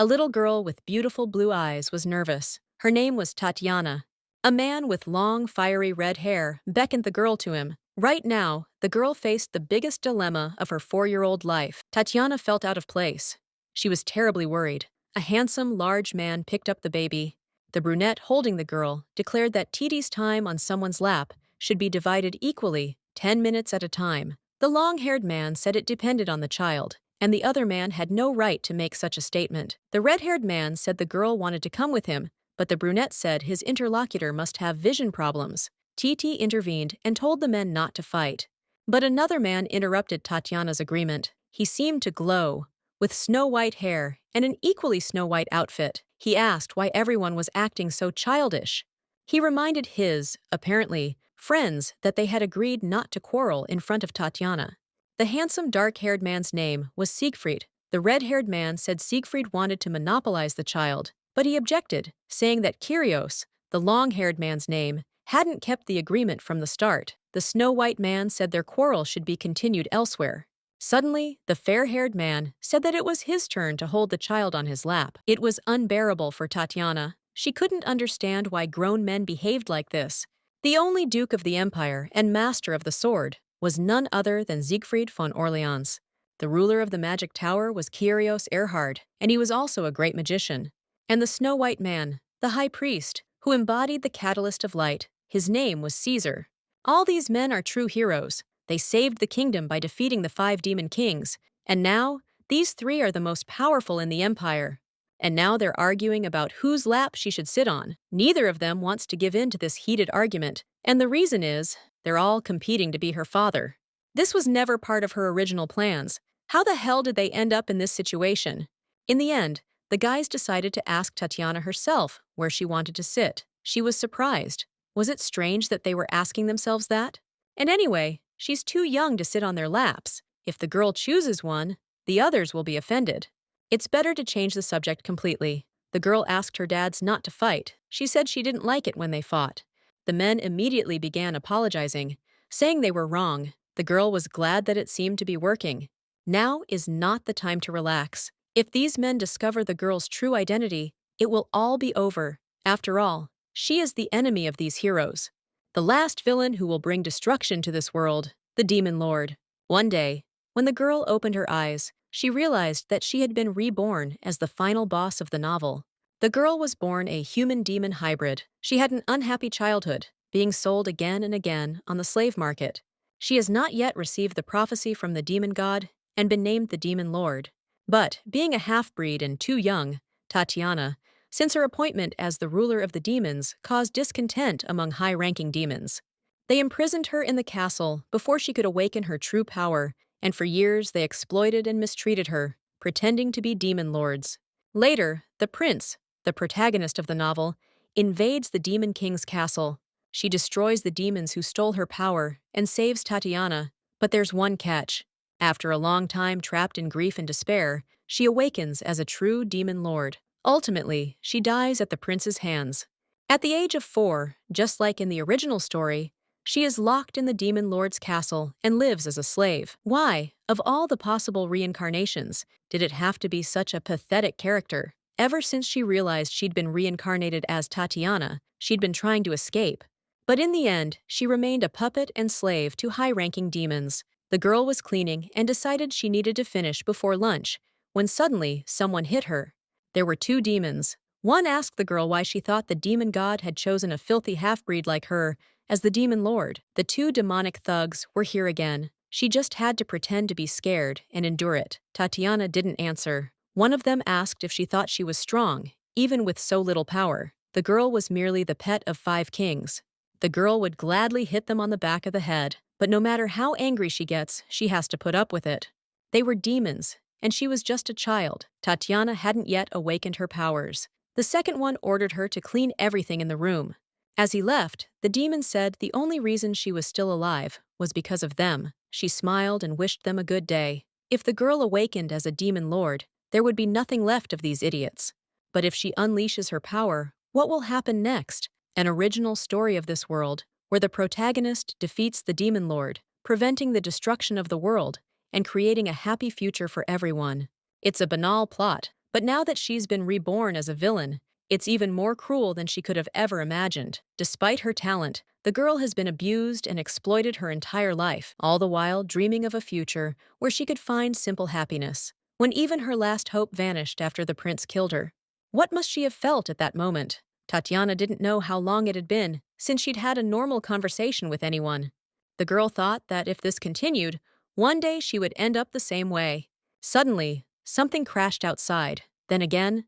A little girl with beautiful blue eyes was nervous. Her name was Tatiana. A man with long, fiery red hair beckoned the girl to him. Right now, the girl faced the biggest dilemma of her 4-year-old life. Tatiana felt out of place. She was terribly worried. A handsome, large man picked up the baby. The brunette holding the girl declared that Titi's time on someone's lap should be divided equally, 10 minutes at a time. The long-haired man said it depended on the child, and the other man had no right to make such a statement. The red-haired man said the girl wanted to come with him, but the brunette said his interlocutor must have vision problems. Titi intervened and told the men not to fight. But another man interrupted Tatiana's agreement. He seemed to glow, with snow-white hair and an equally snow-white outfit. He asked why everyone was acting so childish. He reminded his, apparently, friends that they had agreed not to quarrel in front of Tatiana. The handsome dark-haired man's name was Siegfried. The red-haired man said Siegfried wanted to monopolize the child, but he objected, saying that Kyrios, the long-haired man's name, hadn't kept the agreement from the start. The snow-white man said their quarrel should be continued elsewhere. Suddenly, the fair-haired man said that it was his turn to hold the child on his lap. It was unbearable for Tatiana. She couldn't understand why grown men behaved like this. The only Duke of the Empire and Master of the Sword was none other than Siegfried von Orleans. The ruler of the Magic Tower was Kyrios Erhard, and he was also a great magician. And the Snow-White Man, the High Priest, who embodied the catalyst of light, his name was Caesar. All these men are true heroes. They saved the kingdom by defeating the 5 demon kings, and now these 3 are the most powerful in the empire. And now they're arguing about whose lap she should sit on. Neither of them wants to give in to this heated argument, and the reason is they're all competing to be her father. This was never part of her original plans. How the hell did they end up in this situation? In the end, the guys decided to ask Tatiana herself where she wanted to sit. She was surprised. Was it strange that they were asking themselves that? And anyway, she's too young to sit on their laps. If the girl chooses one, the others will be offended. It's better to change the subject completely. The girl asked her dads not to fight. She said she didn't like it when they fought. The men immediately began apologizing, saying they were wrong. The girl was glad that it seemed to be working. Now is not the time to relax. If these men discover the girl's true identity, it will all be over. After all, she is the enemy of these heroes. The last villain who will bring destruction to this world, the Demon Lord. One day, when the girl opened her eyes, she realized that she had been reborn as the final boss of the novel. The girl was born a human-demon hybrid. She had an unhappy childhood, being sold again and again on the slave market. She has not yet received the prophecy from the demon god and been named the Demon Lord. But, being a half-breed and too young, Tatiana, since her appointment as the ruler of the demons, caused discontent among high-ranking demons. They imprisoned her in the castle before she could awaken her true power, and for years they exploited and mistreated her, pretending to be demon lords. Later, the prince, the protagonist of the novel, invades the demon king's castle. She destroys the demons who stole her power and saves Tatiana, but there's one catch. After a long time trapped in grief and despair, she awakens as a true demon lord. Ultimately, she dies at the prince's hands. At the age of 4, just like in the original story, she is locked in the Demon Lord's castle and lives as a slave. Why, of all the possible reincarnations, did it have to be such a pathetic character? Ever since she realized she'd been reincarnated as Tatiana, she'd been trying to escape. But in the end, she remained a puppet and slave to high-ranking demons. The girl was cleaning and decided she needed to finish before lunch, when suddenly someone hit her. There were 2 demons. One asked the girl why she thought the demon god had chosen a filthy half-breed like her as the demon lord. The 2 demonic thugs were here again. She just had to pretend to be scared and endure it. Tatiana didn't answer. One of them asked if she thought she was strong, even with so little power. The girl was merely the pet of 5 kings. The girl would gladly hit them on the back of the head, but no matter how angry she gets, she has to put up with it. They were demons, and she was just a child. Tatiana hadn't yet awakened her powers. The second one ordered her to clean everything in the room. As he left, the demon said the only reason she was still alive was because of them. She smiled and wished them a good day. If the girl awakened as a demon lord, there would be nothing left of these idiots. But if she unleashes her power, what will happen next? An original story of this world, where the protagonist defeats the demon lord, preventing the destruction of the world and creating a happy future for everyone. It's a banal plot, But now that she's been reborn as a villain, it's even more cruel than she could have ever imagined. Despite her talent, the girl has been abused and exploited her entire life, all the while dreaming of a future where she could find simple happiness. When even her last hope vanished after the prince killed her. What must she have felt at that moment? Tatiana didn't know how long it had been since she'd had a normal conversation with anyone. The girl thought that if this continued, one day she would end up the same way. Suddenly, something crashed outside, then again,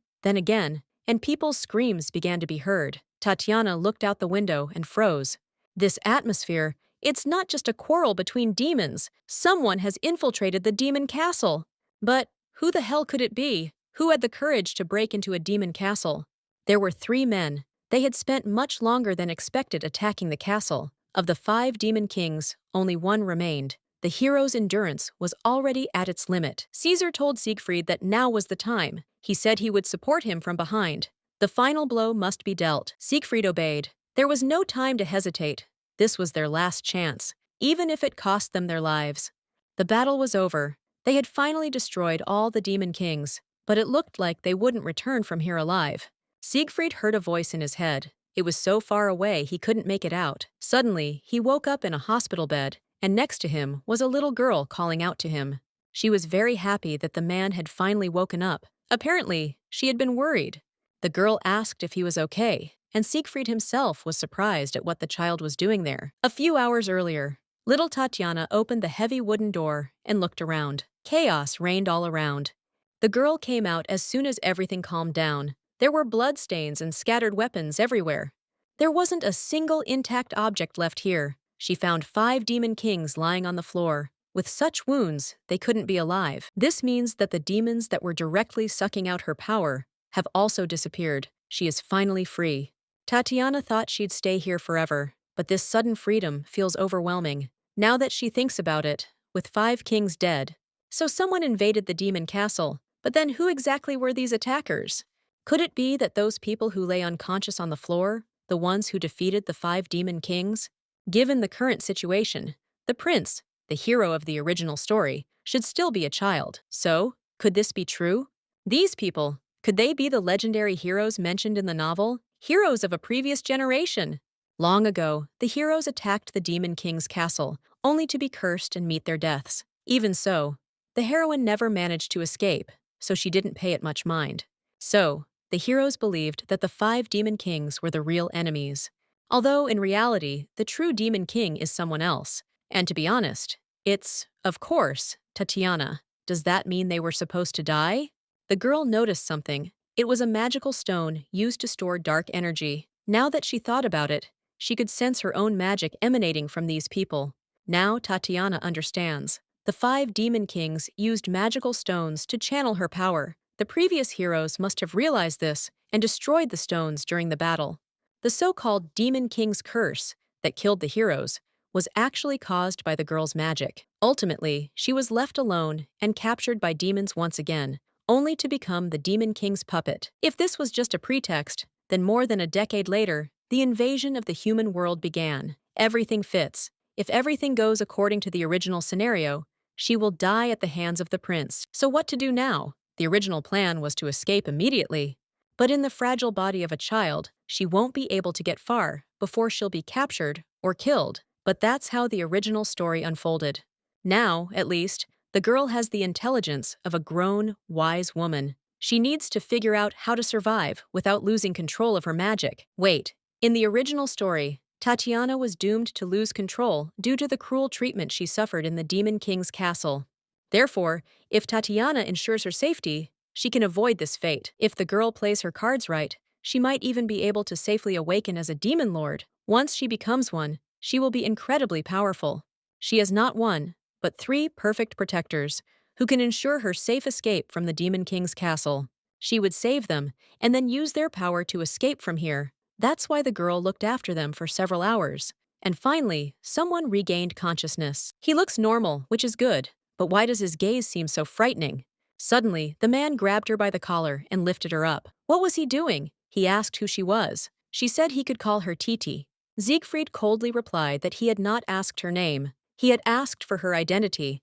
and people's screams began to be heard. Tatiana looked out the window and froze. This atmosphere, it's not just a quarrel between demons. Someone has infiltrated the demon castle. But who the hell could it be? Who had the courage to break into a demon castle? There were 3 men. They had spent much longer than expected attacking the castle. Of the 5 demon kings, only one remained. The hero's endurance was already at its limit. Caesar told Siegfried that now was the time. He said he would support him from behind. The final blow must be dealt. Siegfried obeyed. There was no time to hesitate. This was their last chance, even if it cost them their lives. The battle was over. They had finally destroyed all the demon kings, but it looked like they wouldn't return from here alive. Siegfried heard a voice in his head. It was so far away he couldn't make it out. Suddenly, he woke up in a hospital bed, and next to him was a little girl calling out to him. She was very happy that the man had finally woken up. Apparently, she had been worried. The girl asked if he was okay, and Siegfried himself was surprised at what the child was doing there. A few hours earlier, little Tatiana opened the heavy wooden door and looked around. Chaos reigned all around. The girl came out as soon as everything calmed down. There were bloodstains and scattered weapons everywhere. There wasn't a single intact object left here. She found 5 demon kings lying on the floor, with such wounds they couldn't be alive. This means that the demons that were directly sucking out her power have also disappeared. She is finally free. Tatiana thought she'd stay here forever, but this sudden freedom feels overwhelming. Now that she thinks about it, with 5 kings dead. So someone invaded the demon castle, but then who exactly were these attackers? Could it be that those people who lay unconscious on the floor, the ones who defeated the 5 demon kings? Given the current situation, the prince, the hero of the original story, should still be a child. So, could this be true? These people, could they be the legendary heroes mentioned in the novel? Heroes of a previous generation? Long ago, the heroes attacked the demon king's castle, only to be cursed and meet their deaths. Even so, the heroine never managed to escape, so she didn't pay it much mind. So, the heroes believed that the 5 demon kings were the real enemies. Although, in reality, the true demon king is someone else. And to be honest, it's, of course, Tatiana. Does that mean they were supposed to die? The girl noticed something. It was a magical stone used to store dark energy. Now that she thought about it, she could sense her own magic emanating from these people. Now Tatiana understands. The 5 demon kings used magical stones to channel her power. The previous heroes must have realized this and destroyed the stones during the battle. The so-called demon king's curse that killed the heroes was actually caused by the girl's magic. Ultimately, she was left alone and captured by demons once again, only to become the demon king's puppet. If this was just a pretext, then more than a decade later, the invasion of the human world began. Everything fits. If everything goes according to the original scenario, she will die at the hands of the prince. So what to do now? The original plan was to escape immediately. But in the fragile body of a child, she won't be able to get far before she'll be captured or killed. But that's how the original story unfolded. Now, at least, the girl has the intelligence of a grown, wise woman. She needs to figure out how to survive without losing control of her magic. Wait, in the original story, Tatiana was doomed to lose control due to the cruel treatment she suffered in the Demon King's castle. Therefore, if Tatiana ensures her safety, she can avoid this fate. If the girl plays her cards right, she might even be able to safely awaken as a demon lord. Once she becomes one, she will be incredibly powerful. She has not one, but 3 perfect protectors who can ensure her safe escape from the Demon King's castle. She would save them and then use their power to escape from here. That's why the girl looked after them for several hours. And finally, someone regained consciousness. He looks normal, which is good, but why does his gaze seem so frightening? Suddenly, the man grabbed her by the collar and lifted her up. What was he doing? He asked who she was. She said he could call her Titi. Siegfried coldly replied that he had not asked her name. He had asked for her identity.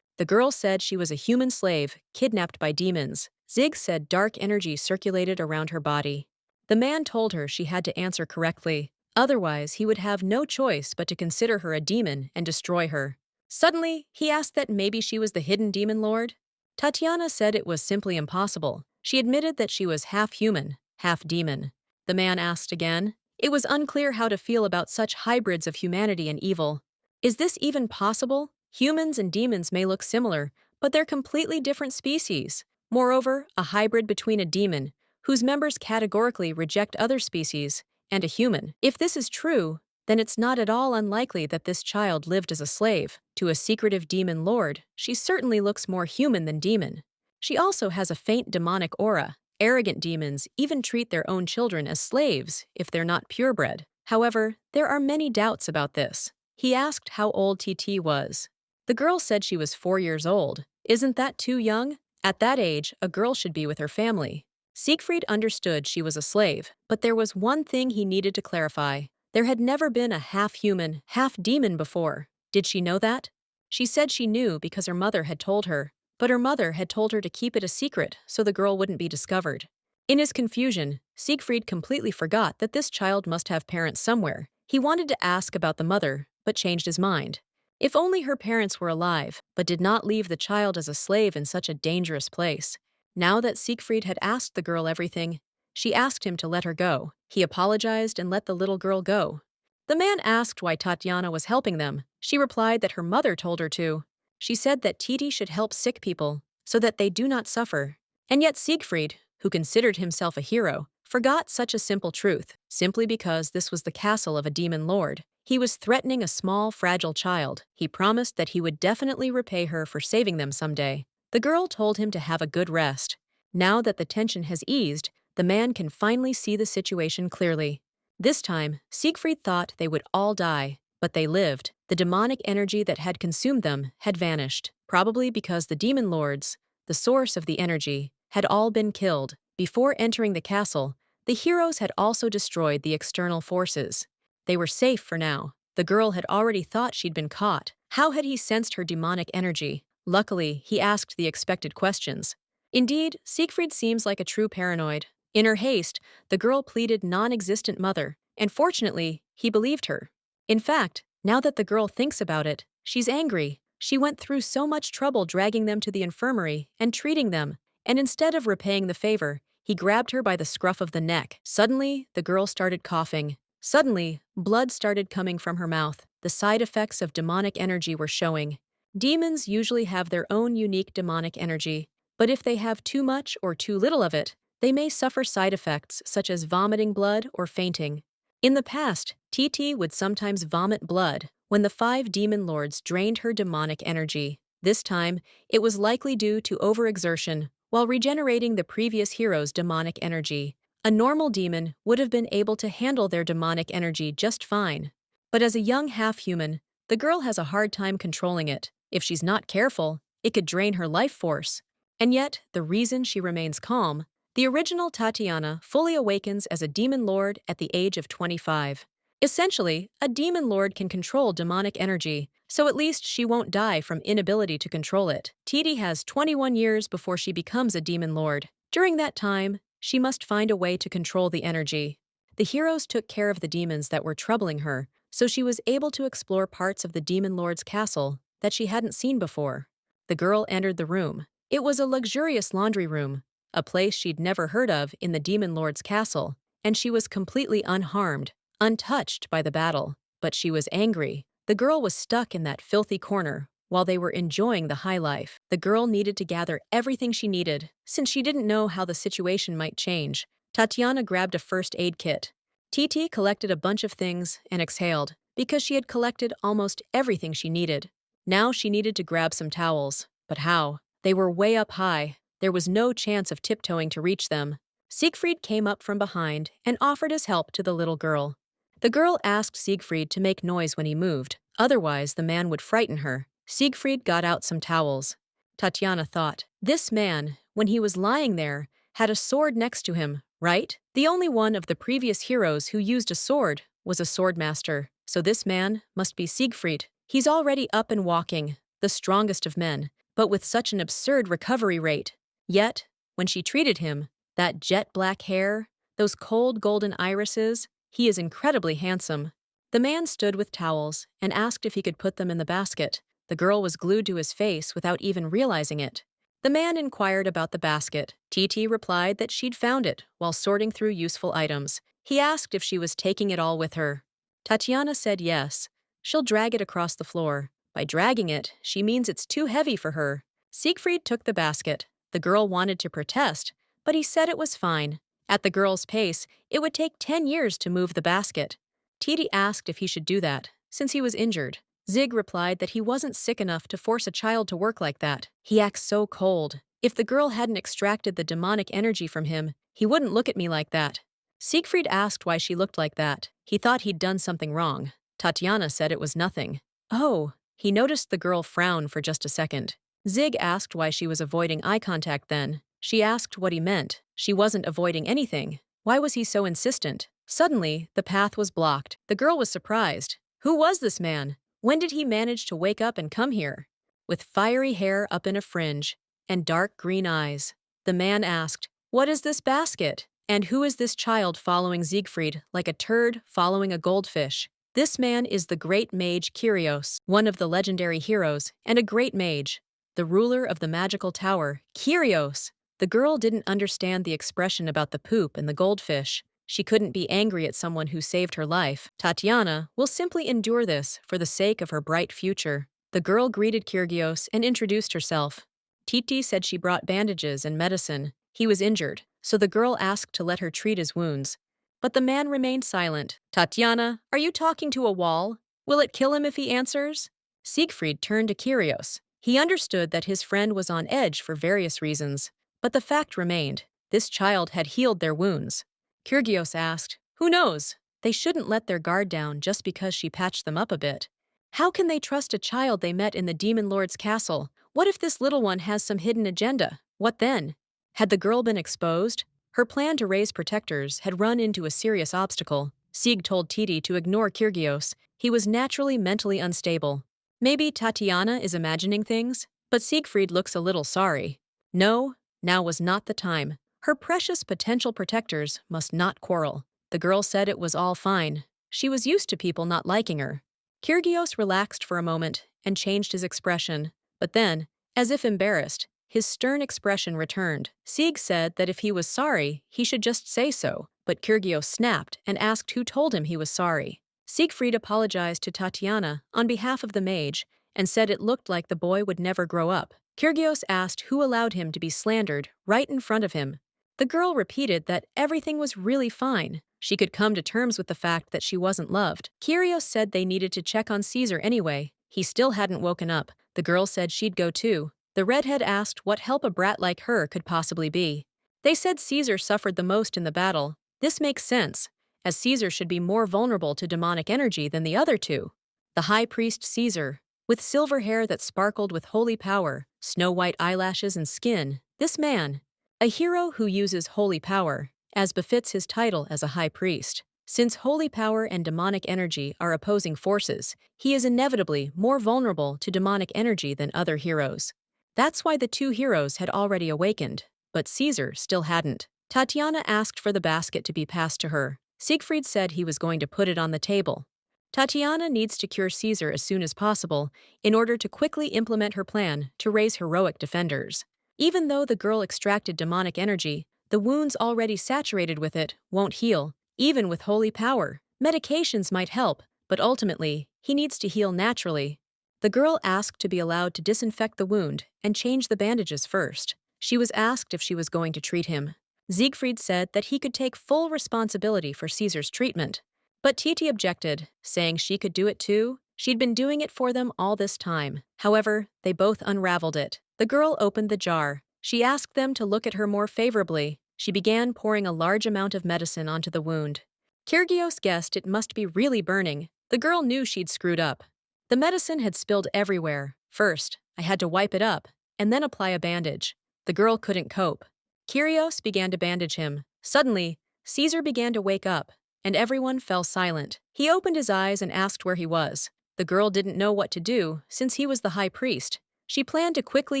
The girl said she was a human slave, kidnapped by demons. Zig said dark energy circulated around her body. The man told her she had to answer correctly, otherwise he would have no choice but to consider her a demon and destroy her. Suddenly, he asked that maybe she was the hidden demon lord. Tatiana said it was simply impossible. She admitted that she was half human, half demon. The man asked again. It was unclear how to feel about such hybrids of humanity and evil. Is this even possible? Humans and demons may look similar, but they're completely different species. Moreover, a hybrid between a demon, whose members categorically reject other species, and a human. If this is true, then it's not at all unlikely that this child lived as a slave to a secretive demon lord. She certainly looks more human than demon. She also has a faint demonic aura. Arrogant demons even treat their own children as slaves if they're not purebred. However, there are many doubts about this. He asked how old TT was. The girl said she was 4 years old. Isn't that too young? At that age, a girl should be with her family. Siegfried understood she was a slave, but there was one thing he needed to clarify. There had never been a half-human, half-demon before. Did she know that? She said she knew because her mother had told her, but her mother had told her to keep it a secret so the girl wouldn't be discovered. In his confusion, Siegfried completely forgot that this child must have parents somewhere. He wanted to ask about the mother, but changed his mind. If only her parents were alive, but did not leave the child as a slave in such a dangerous place. Now that Siegfried had asked the girl everything, she asked him to let her go. He apologized and let the little girl go. The man asked why Tatiana was helping them. She replied that her mother told her to. She said that Titi should help sick people, so that they do not suffer. And yet Siegfried, who considered himself a hero, forgot such a simple truth, simply because this was the castle of a demon lord. He was threatening a small, fragile child. He promised that he would definitely repay her for saving them someday. The girl told him to have a good rest. Now that the tension has eased, the man can finally see the situation clearly. This time, Siegfried thought they would all die, but they lived. The demonic energy that had consumed them had vanished, probably because the demon lords, the source of the energy, had all been killed. Before entering the castle, the heroes had also destroyed the external forces. They were safe for now. The girl had already thought she'd been caught. How had he sensed her demonic energy? Luckily, he asked the expected questions. Indeed, Siegfried seems like a true paranoid. In her haste, the girl pleaded non-existent mother, and fortunately, he believed her. In fact, now that the girl thinks about it, she's angry. She went through so much trouble dragging them to the infirmary and treating them, and instead of repaying the favor, he grabbed her by the scruff of the neck. Suddenly, the girl started coughing. Suddenly, blood started coming from her mouth. The side effects of demonic energy were showing. Demons usually have their own unique demonic energy, but if they have too much or too little of it, they may suffer side effects such as vomiting blood or fainting. In the past, TT would sometimes vomit blood when the 5 demon lords drained her demonic energy. This time, it was likely due to overexertion while regenerating the previous hero's demonic energy. A normal demon would have been able to handle their demonic energy just fine. But as a young half-human, the girl has a hard time controlling it. If she's not careful, it could drain her life force. And yet, the reason she remains calm, the original Tatiana fully awakens as a demon lord at the age of 25. Essentially, a demon lord can control demonic energy, so at least she won't die from inability to control it. Titi has 21 years before she becomes a demon lord. During that time, she must find a way to control the energy. The heroes took care of the demons that were troubling her, so she was able to explore parts of the demon lord's castle that she hadn't seen before. The girl entered the room. It was a luxurious laundry room, a place she'd never heard of in the demon lord's castle, and she was completely unharmed, untouched by the battle. But she was angry. The girl was stuck in that filthy corner while they were enjoying the high life. The girl needed to gather everything she needed, since she didn't know how the situation might change. Tatiana grabbed a first aid kit. TT collected a bunch of things and exhaled, because she had collected almost everything she needed. Now she needed to grab some towels. But how? They were way up high. There was no chance of tiptoeing to reach them. Siegfried came up from behind and offered his help to the little girl. The girl asked Siegfried to make noise when he moved, otherwise the man would frighten her. Siegfried got out some towels. Tatiana thought, this man, when he was lying there, had a sword next to him, right? The only one of the previous heroes who used a sword was a swordmaster, so this man must be Siegfried. He's already up and walking, the strongest of men. but with such an absurd recovery rate. Yet, when she treated him, that jet black hair, those cold golden irises, he is incredibly handsome. The man stood with towels and asked if he could put them in the basket. The girl was glued to his face without even realizing it. The man inquired about the basket. TT replied that she'd found it while sorting through useful items. He asked if she was taking it all with her. Tatiana said yes. She'll drag it across the floor. By dragging it, she means it's too heavy for her. Siegfried took the basket. The girl wanted to protest, but he said it was fine. At the girl's pace, it would take 10 years to move the basket. Titi asked if he should do that, since he was injured. Zig replied that he wasn't sick enough to force a child to work like that. He acts so cold. If the girl hadn't extracted the demonic energy from him, he wouldn't look at me like that. Siegfried asked why she looked like that. He thought he'd done something wrong. Tatiana said it was nothing. Oh, he noticed the girl frown for just a second. Zig asked why she was avoiding eye contact then. She asked what he meant. She wasn't avoiding anything. Why was he so insistent? Suddenly, the path was blocked. The girl was surprised. Who was this man? When did he manage to wake up and come here? With fiery hair up in a fringe and dark green eyes, the man asked, "What is this basket? And who is this child following Siegfried like a turd following a goldfish?" This man is the great mage Kyrios, one of the legendary heroes, and a great mage. The ruler of the magical tower, Kyrios! The girl didn't understand the expression about the poop and the goldfish. She couldn't be angry at someone who saved her life. Tatiana will simply endure this for the sake of her bright future. The girl greeted Kyrgios and introduced herself. Titi said she brought bandages and medicine. He was injured, so the girl asked to let her treat his wounds. But the man remained silent. "Tatiana, are you talking to a wall? Will it kill him if he answers?" Siegfried turned to Kyrios. He understood that his friend was on edge for various reasons, but the fact remained. This child had healed their wounds. Kyrgios asked, "Who knows? They shouldn't let their guard down just because she patched them up a bit. How can they trust a child they met in the Demon Lord's castle? What if this little one has some hidden agenda? What then?" Had the girl been exposed? Her plan to raise protectors had run into a serious obstacle. Sieg told Titi to ignore Kyrgios. He was naturally mentally unstable. Maybe Tatiana is imagining things, but Siegfried looks a little sorry. No, now was not the time. Her precious potential protectors must not quarrel. The girl said it was all fine. She was used to people not liking her. Kyrgios relaxed for a moment and changed his expression, but then, as if embarrassed, his stern expression returned. Sieg said that if he was sorry, he should just say so, but Kyrgios snapped and asked who told him he was sorry. Siegfried apologized to Tatiana on behalf of the mage and said it looked like the boy would never grow up. Kyrgios asked who allowed him to be slandered right in front of him. The girl repeated that everything was really fine. She could come to terms with the fact that she wasn't loved. Kyrgios said they needed to check on Caesar anyway. He still hadn't woken up. The girl said she'd go too. The redhead asked what help a brat like her could possibly be. They said Caesar suffered the most in the battle. This makes sense, as Caesar should be more vulnerable to demonic energy than the other two. The high priest Caesar, with silver hair that sparkled with holy power, snow-white eyelashes and skin, this man, a hero who uses holy power, as befits his title as a high priest. Since holy power and demonic energy are opposing forces, he is inevitably more vulnerable to demonic energy than other heroes. That's why the two heroes had already awakened, but Caesar still hadn't. Tatiana asked for the basket to be passed to her. Siegfried said he was going to put it on the table. Tatiana needs to cure Caesar as soon as possible in order to quickly implement her plan to raise heroic defenders. Even though the girl extracted demonic energy, the wounds already saturated with it won't heal, even with holy power. Medications might help, but ultimately, he needs to heal naturally. The girl asked to be allowed to disinfect the wound and change the bandages first. She was asked if she was going to treat him. Siegfried said that he could take full responsibility for Caesar's treatment. But Titi objected, saying she could do it too. She'd been doing it for them all this time. However, they both unraveled it. The girl opened the jar. She asked them to look at her more favorably. She began pouring a large amount of medicine onto the wound. Kyrgios guessed it must be really burning. The girl knew she'd screwed up. The medicine had spilled everywhere. First, I had to wipe it up, and then apply a bandage. The girl couldn't cope. Kyrgios began to bandage him. Suddenly, Caesar began to wake up, and everyone fell silent. He opened his eyes and asked where he was. The girl didn't know what to do, since he was the high priest. She planned to quickly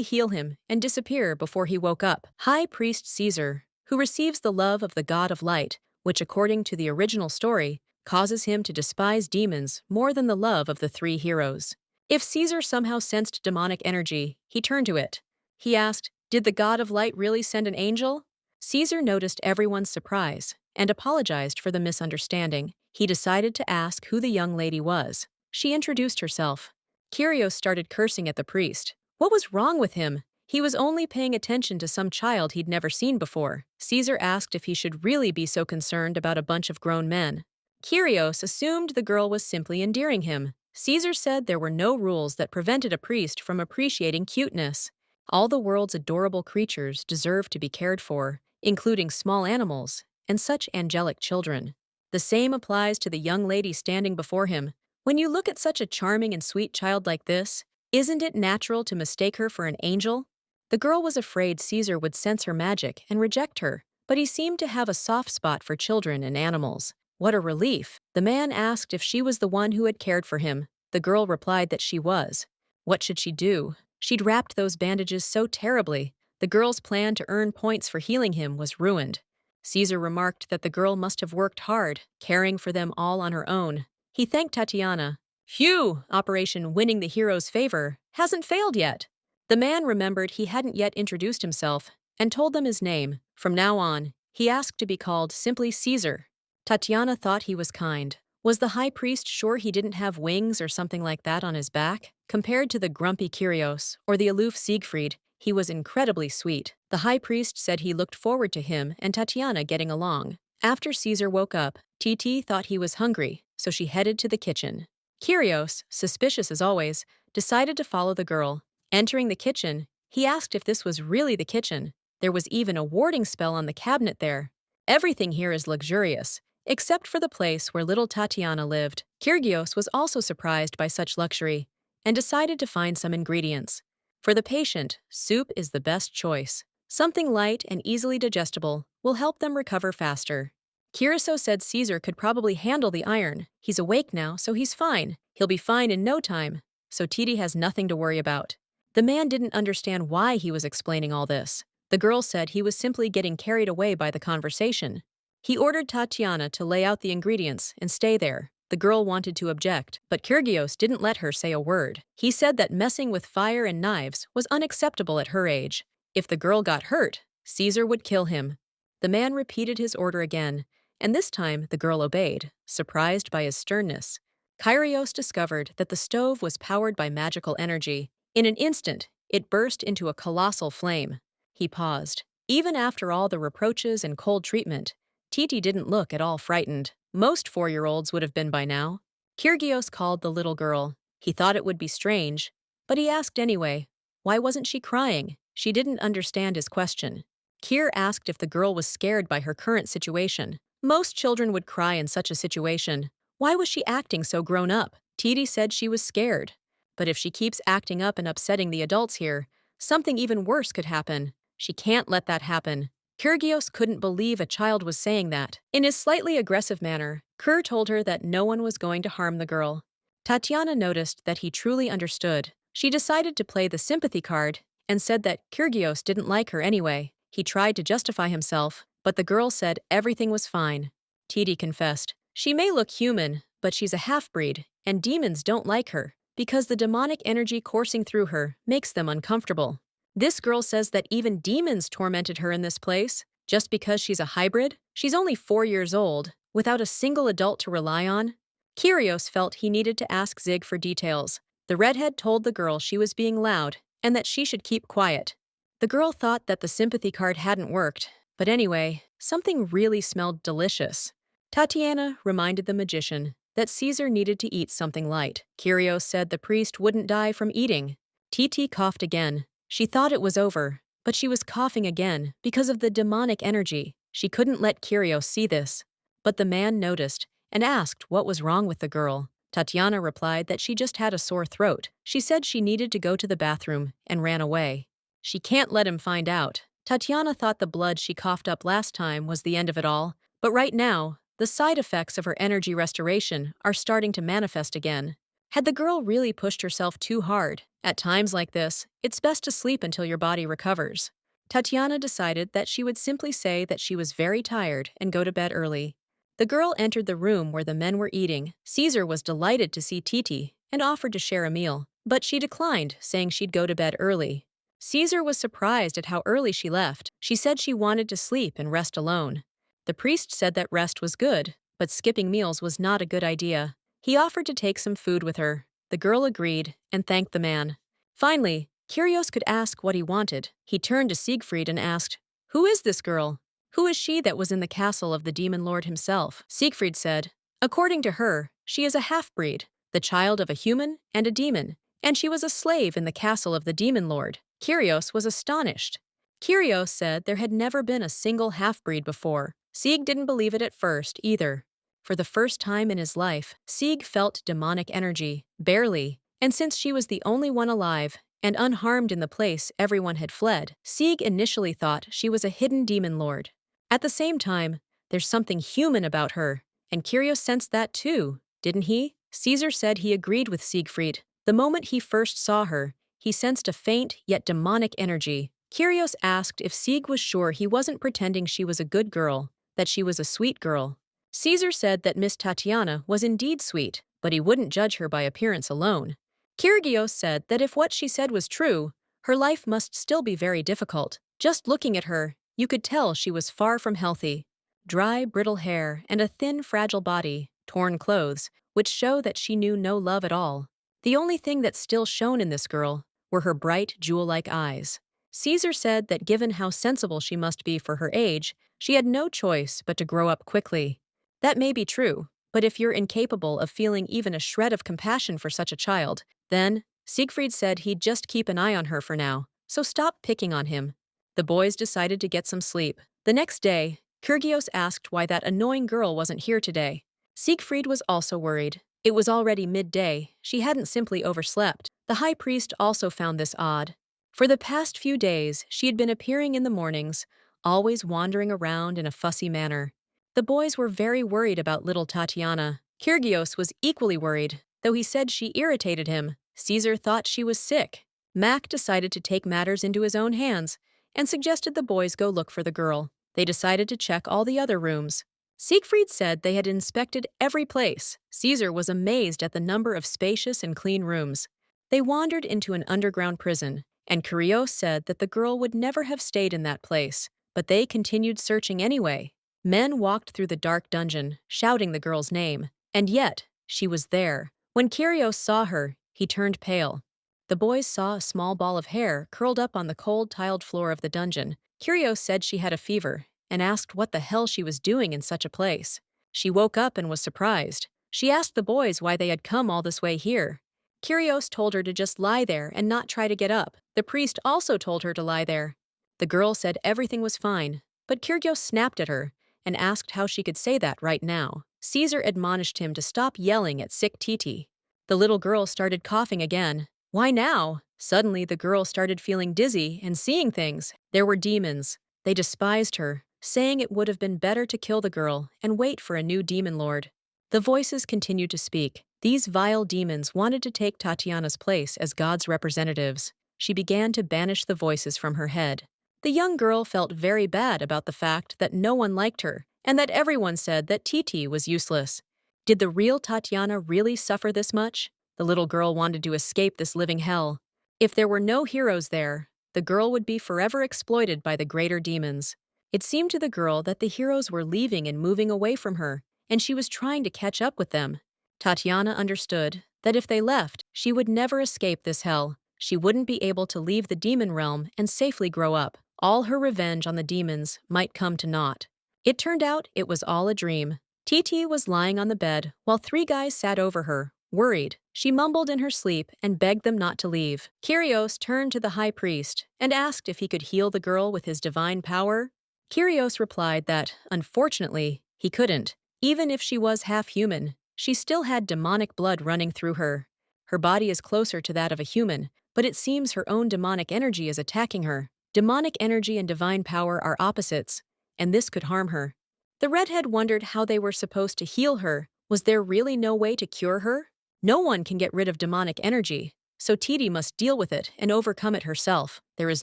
heal him and disappear before he woke up. High Priest Caesar, who receives the love of the god of light, which according to the original story, causes him to despise demons more than the love of the three heroes. If Caesar somehow sensed demonic energy, he turned to it. He asked, "Did the god of light really send an angel?" Caesar noticed everyone's surprise and apologized for the misunderstanding. He decided to ask who the young lady was. She introduced herself. Kyrios started cursing at the priest. What was wrong with him? He was only paying attention to some child he'd never seen before. Caesar asked if he should really be so concerned about a bunch of grown men. Kyrios assumed the girl was simply endearing him. Caesar said there were no rules that prevented a priest from appreciating cuteness. All the world's adorable creatures deserve to be cared for, including small animals and such angelic children. The same applies to the young lady standing before him. When you look at such a charming and sweet child like this, isn't it natural to mistake her for an angel? The girl was afraid Caesar would sense her magic and reject her, but he seemed to have a soft spot for children and animals. What a relief! The man asked if she was the one who had cared for him. The girl replied that she was. What should she do? She'd wrapped those bandages so terribly. The girl's plan to earn points for healing him was ruined. Caesar remarked that the girl must have worked hard, caring for them all on her own. He thanked Tatiana. Phew! Operation Winning the Hero's Favor hasn't failed yet. The man remembered he hadn't yet introduced himself and told them his name. From now on, he asked to be called simply Caesar. Tatiana thought he was kind. Was the high priest sure he didn't have wings or something like that on his back? Compared to the grumpy Kyrios or the aloof Siegfried, he was incredibly sweet. The high priest said he looked forward to him and Tatiana getting along. After Caesar woke up, Titi thought he was hungry, so she headed to the kitchen. Kyrios, suspicious as always, decided to follow the girl. Entering the kitchen, he asked if this was really the kitchen. There was even a warding spell on the cabinet there. Everything here is luxurious, except for the place where little Tatiana lived. Kyrios was also surprised by such luxury and decided to find some ingredients. For the patient, soup is the best choice. Something light and easily digestible will help them recover faster. Kyrios said Caesar could probably handle the iron. He's awake now, so he's fine. He'll be fine in no time, so Titi has nothing to worry about. The man didn't understand why he was explaining all this. The girl said he was simply getting carried away by the conversation. He ordered Tatiana to lay out the ingredients and stay there. The girl wanted to object, but Kyrios didn't let her say a word. He said that messing with fire and knives was unacceptable at her age. If the girl got hurt, Caesar would kill him. The man repeated his order again, and this time the girl obeyed, surprised by his sternness. Kyrios discovered that the stove was powered by magical energy. In an instant, it burst into a colossal flame. He paused. Even after all the reproaches and cold treatment, Titi didn't look at all frightened. Most 4-year-olds would have been by now. Kyrios called the little girl. He thought it would be strange, but he asked anyway. Why wasn't she crying? She didn't understand his question. Kyr asked if the girl was scared by her current situation. Most children would cry in such a situation. Why was she acting so grown up? Titi said she was scared. But if she keeps acting up and upsetting the adults here, something even worse could happen. She can't let that happen. Kyrios couldn't believe a child was saying that. In his slightly aggressive manner, Kyr told her that no one was going to harm the girl. Tatiana noticed that he truly understood. She decided to play the sympathy card and said that Kyrios didn't like her anyway. He tried to justify himself, but the girl said everything was fine. Titi confessed. She may look human, but she's a half-breed, and demons don't like her, because the demonic energy coursing through her makes them uncomfortable. This girl says that even demons tormented her in this place. Just because she's a hybrid? She's only 4 years old, without a single adult to rely on. Kyrios felt he needed to ask Zig for details. The redhead told the girl she was being loud, and that she should keep quiet. The girl thought that the sympathy card hadn't worked, but anyway, something really smelled delicious. Tatiana reminded the magician that Caesar needed to eat something light. Kyrios said the priest wouldn't die from eating. Titi coughed again. She thought it was over, but she was coughing again because of the demonic energy. She couldn't let Kyrios see this. But the man noticed and asked what was wrong with the girl. Tatiana replied that she just had a sore throat. She said she needed to go to the bathroom and ran away. She can't let him find out. Tatiana thought the blood she coughed up last time was the end of it all, but right now, the side effects of her energy restoration are starting to manifest again. Had the girl really pushed herself too hard? At times like this, it's best to sleep until your body recovers. Tatiana decided that she would simply say that she was very tired and go to bed early. The girl entered the room where the men were eating. Caesar was delighted to see Titi and offered to share a meal, but she declined, saying she'd go to bed early. Caesar was surprised at how early she left. She said she wanted to sleep and rest alone. The priest said that rest was good, but skipping meals was not a good idea. He offered to take some food with her. The girl agreed and thanked the man. Finally, Kyrios could ask what he wanted. He turned to Siegfried and asked, "Who is this girl? Who is she that was in the castle of the demon lord himself?" Siegfried said, "According to her, she is a half-breed, the child of a human and a demon, and she was a slave in the castle of the demon lord." Kyrios was astonished. Kyrios said there had never been a single half-breed before. Sieg didn't believe it at first, either. For the first time in his life, Sieg felt demonic energy, barely, and since she was the only one alive and unharmed in the place everyone had fled, Sieg initially thought she was a hidden demon lord. At the same time, there's something human about her, and Kyrios sensed that too, didn't he? Caesar said he agreed with Siegfried. The moment he first saw her, he sensed a faint yet demonic energy. Kyrios asked if Sieg was sure he wasn't pretending she was a good girl, that she was a sweet girl. Caesar said that Miss Tatiana was indeed sweet, but he wouldn't judge her by appearance alone. Kyrios said that if what she said was true, her life must still be very difficult. Just looking at her, you could tell she was far from healthy. Dry, brittle hair and a thin, fragile body, torn clothes, which show that she knew no love at all. The only thing that still shone in this girl were her bright, jewel-like eyes. Caesar said that given how sensible she must be for her age, she had no choice but to grow up quickly. That may be true, but if you're incapable of feeling even a shred of compassion for such a child, then, Siegfried said he'd just keep an eye on her for now, so stop picking on him. The boys decided to get some sleep. The next day, Kyrios asked why that annoying girl wasn't here today. Siegfried was also worried. It was already midday. She hadn't simply overslept. The high priest also found this odd. For the past few days, she had been appearing in the mornings, always wandering around in a fussy manner. The boys were very worried about little Tatiana. Kyrios was equally worried, though he said she irritated him. Caesar thought she was sick. Mac decided to take matters into his own hands and suggested the boys go look for the girl. They decided to check all the other rooms. Siegfried said they had inspected every place. Caesar was amazed at the number of spacious and clean rooms. They wandered into an underground prison, and Kyrios said that the girl would never have stayed in that place, but they continued searching anyway. Men walked through the dark dungeon, shouting the girl's name, and yet, she was there. When Kyrios saw her, he turned pale. The boys saw a small ball of hair curled up on the cold tiled floor of the dungeon. Kyrios said she had a fever, and asked what the hell she was doing in such a place. She woke up and was surprised. She asked the boys why they had come all this way here. Kyrios told her to just lie there and not try to get up. The priest also told her to lie there. The girl said everything was fine, but Kyrios snapped at her and asked how she could say that right now. Caesar admonished him to stop yelling at sick Titi. The little girl started coughing again. Why now? Suddenly the girl started feeling dizzy and seeing things. There were demons. They despised her, saying it would have been better to kill the girl and wait for a new demon lord. The voices continued to speak. These vile demons wanted to take Tatiana's place as God's representatives. She began to banish the voices from her head. The young girl felt very bad about the fact that no one liked her and that everyone said that Titi was useless. Did the real Tatiana really suffer this much? The little girl wanted to escape this living hell. If there were no heroes there, the girl would be forever exploited by the greater demons. It seemed to the girl that the heroes were leaving and moving away from her, and she was trying to catch up with them. Tatiana understood that if they left, she would never escape this hell. She wouldn't be able to leave the demon realm and safely grow up. All her revenge on the demons might come to naught. It turned out it was all a dream. Titi was lying on the bed while three guys sat over her, worried. She mumbled in her sleep and begged them not to leave. Kyrios turned to the high priest and asked if he could heal the girl with his divine power. Kyrios replied that, unfortunately, he couldn't. Even if she was half human, she still had demonic blood running through her. Her body is closer to that of a human, but it seems her own demonic energy is attacking her. Demonic energy and divine power are opposites, and this could harm her. The redhead wondered how they were supposed to heal her. Was there really no way to cure her? No one can get rid of demonic energy, so Titi must deal with it and overcome it herself. There is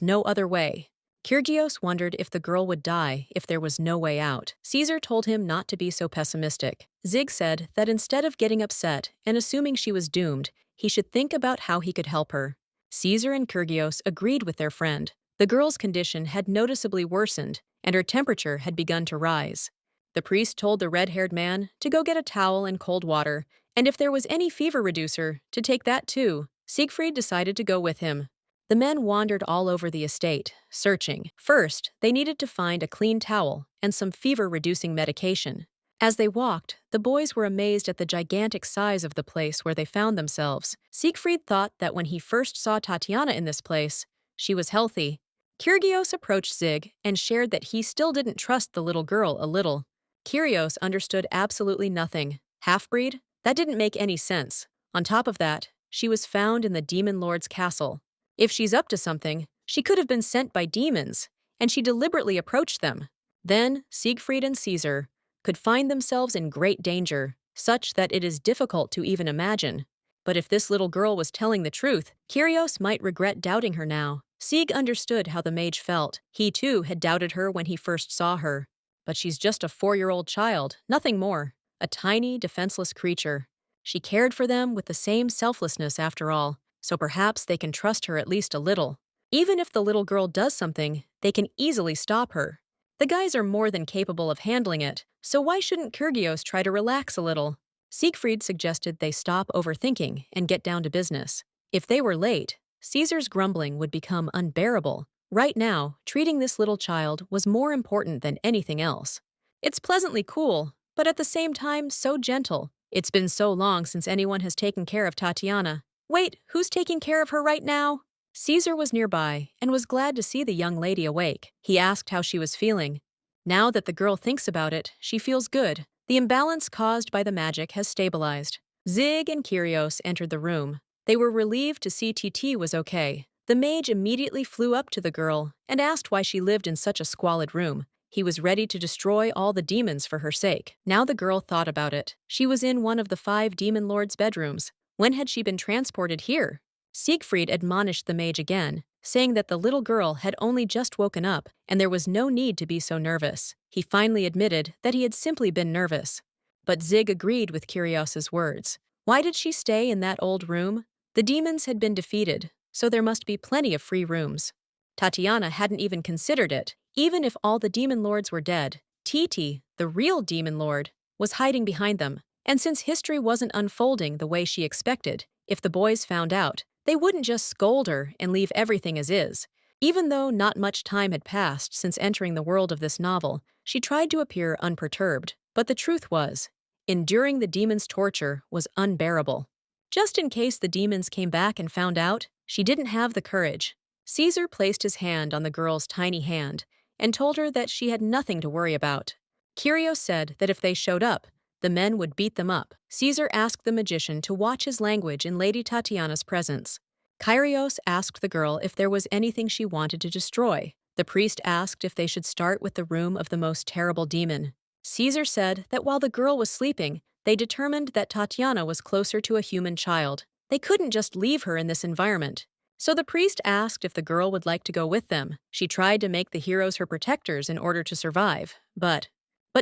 no other way. Kyrgios wondered if the girl would die if there was no way out. Caesar told him not to be so pessimistic. Zig said that instead of getting upset and assuming she was doomed, he should think about how he could help her. Caesar and Kyrgios agreed with their friend. The girl's condition had noticeably worsened, and her temperature had begun to rise. The priest told the red-haired man to go get a towel and cold water, and if there was any fever reducer, to take that too. Siegfried decided to go with him. The men wandered all over the estate, searching. First, they needed to find a clean towel and some fever-reducing medication. As they walked, the boys were amazed at the gigantic size of the place where they found themselves. Siegfried thought that when he first saw Tatiana in this place, she was healthy. Kyrgios approached Zig and shared that he still didn't trust the little girl a little. Kyrgios understood absolutely nothing. Half-breed? That didn't make any sense. On top of that, she was found in the Demon Lord's castle. If she's up to something, she could have been sent by demons, and she deliberately approached them. Then, Siegfried and Caesar could find themselves in great danger, such that it is difficult to even imagine. But if this little girl was telling the truth, Kyrgios might regret doubting her now. Sieg understood how the mage felt. He too had doubted her when he first saw her. But she's just a 4-year-old child, nothing more. A tiny, defenseless creature. She cared for them with the same selflessness after all, so perhaps they can trust her at least a little. Even if the little girl does something, they can easily stop her. The guys are more than capable of handling it, so why shouldn't Kyrgios try to relax a little? Siegfried suggested they stop overthinking and get down to business. If they were late, Caesar's grumbling would become unbearable. Right now, treating this little child was more important than anything else. It's pleasantly cool, but at the same time so gentle. It's been so long since anyone has taken care of Tatiana. Wait, who's taking care of her right now? Caesar was nearby and was glad to see the young lady awake. He asked how she was feeling. Now that the girl thinks about it, she feels good. The imbalance caused by the magic has stabilized. Zig and Kyrgios entered the room. They were relieved to see TT was okay. The mage immediately flew up to the girl and asked why she lived in such a squalid room. He was ready to destroy all the demons for her sake. Now the girl thought about it. She was in one of the 5 demon lords' bedrooms. When had she been transported here? Siegfried admonished the mage again, saying that the little girl had only just woken up and there was no need to be so nervous. He finally admitted that he had simply been nervous. But Zig agreed with Kyrgios's words. Why did she stay in that old room? The demons had been defeated, so there must be plenty of free rooms. Tatiana hadn't even considered it. Even if all the demon lords were dead, Titi, the real demon lord, was hiding behind them. And since history wasn't unfolding the way she expected, if the boys found out, they wouldn't just scold her and leave everything as is. Even though not much time had passed since entering the world of this novel, she tried to appear unperturbed. But the truth was, enduring the demon's torture was unbearable. Just in case the demons came back and found out, she didn't have the courage. Caesar placed his hand on the girl's tiny hand and told her that she had nothing to worry about. Kyrgios said that if they showed up, the men would beat them up. Caesar asked the magician to watch his language in Lady Tatiana's presence. Kyrgios asked the girl if there was anything she wanted to destroy. The priest asked if they should start with the room of the most terrible demon. Caesar said that while the girl was sleeping, they determined that Tatiana was closer to a human child. They couldn't just leave her in this environment. So the priest asked if the girl would like to go with them. She tried to make the heroes her protectors in order to survive, but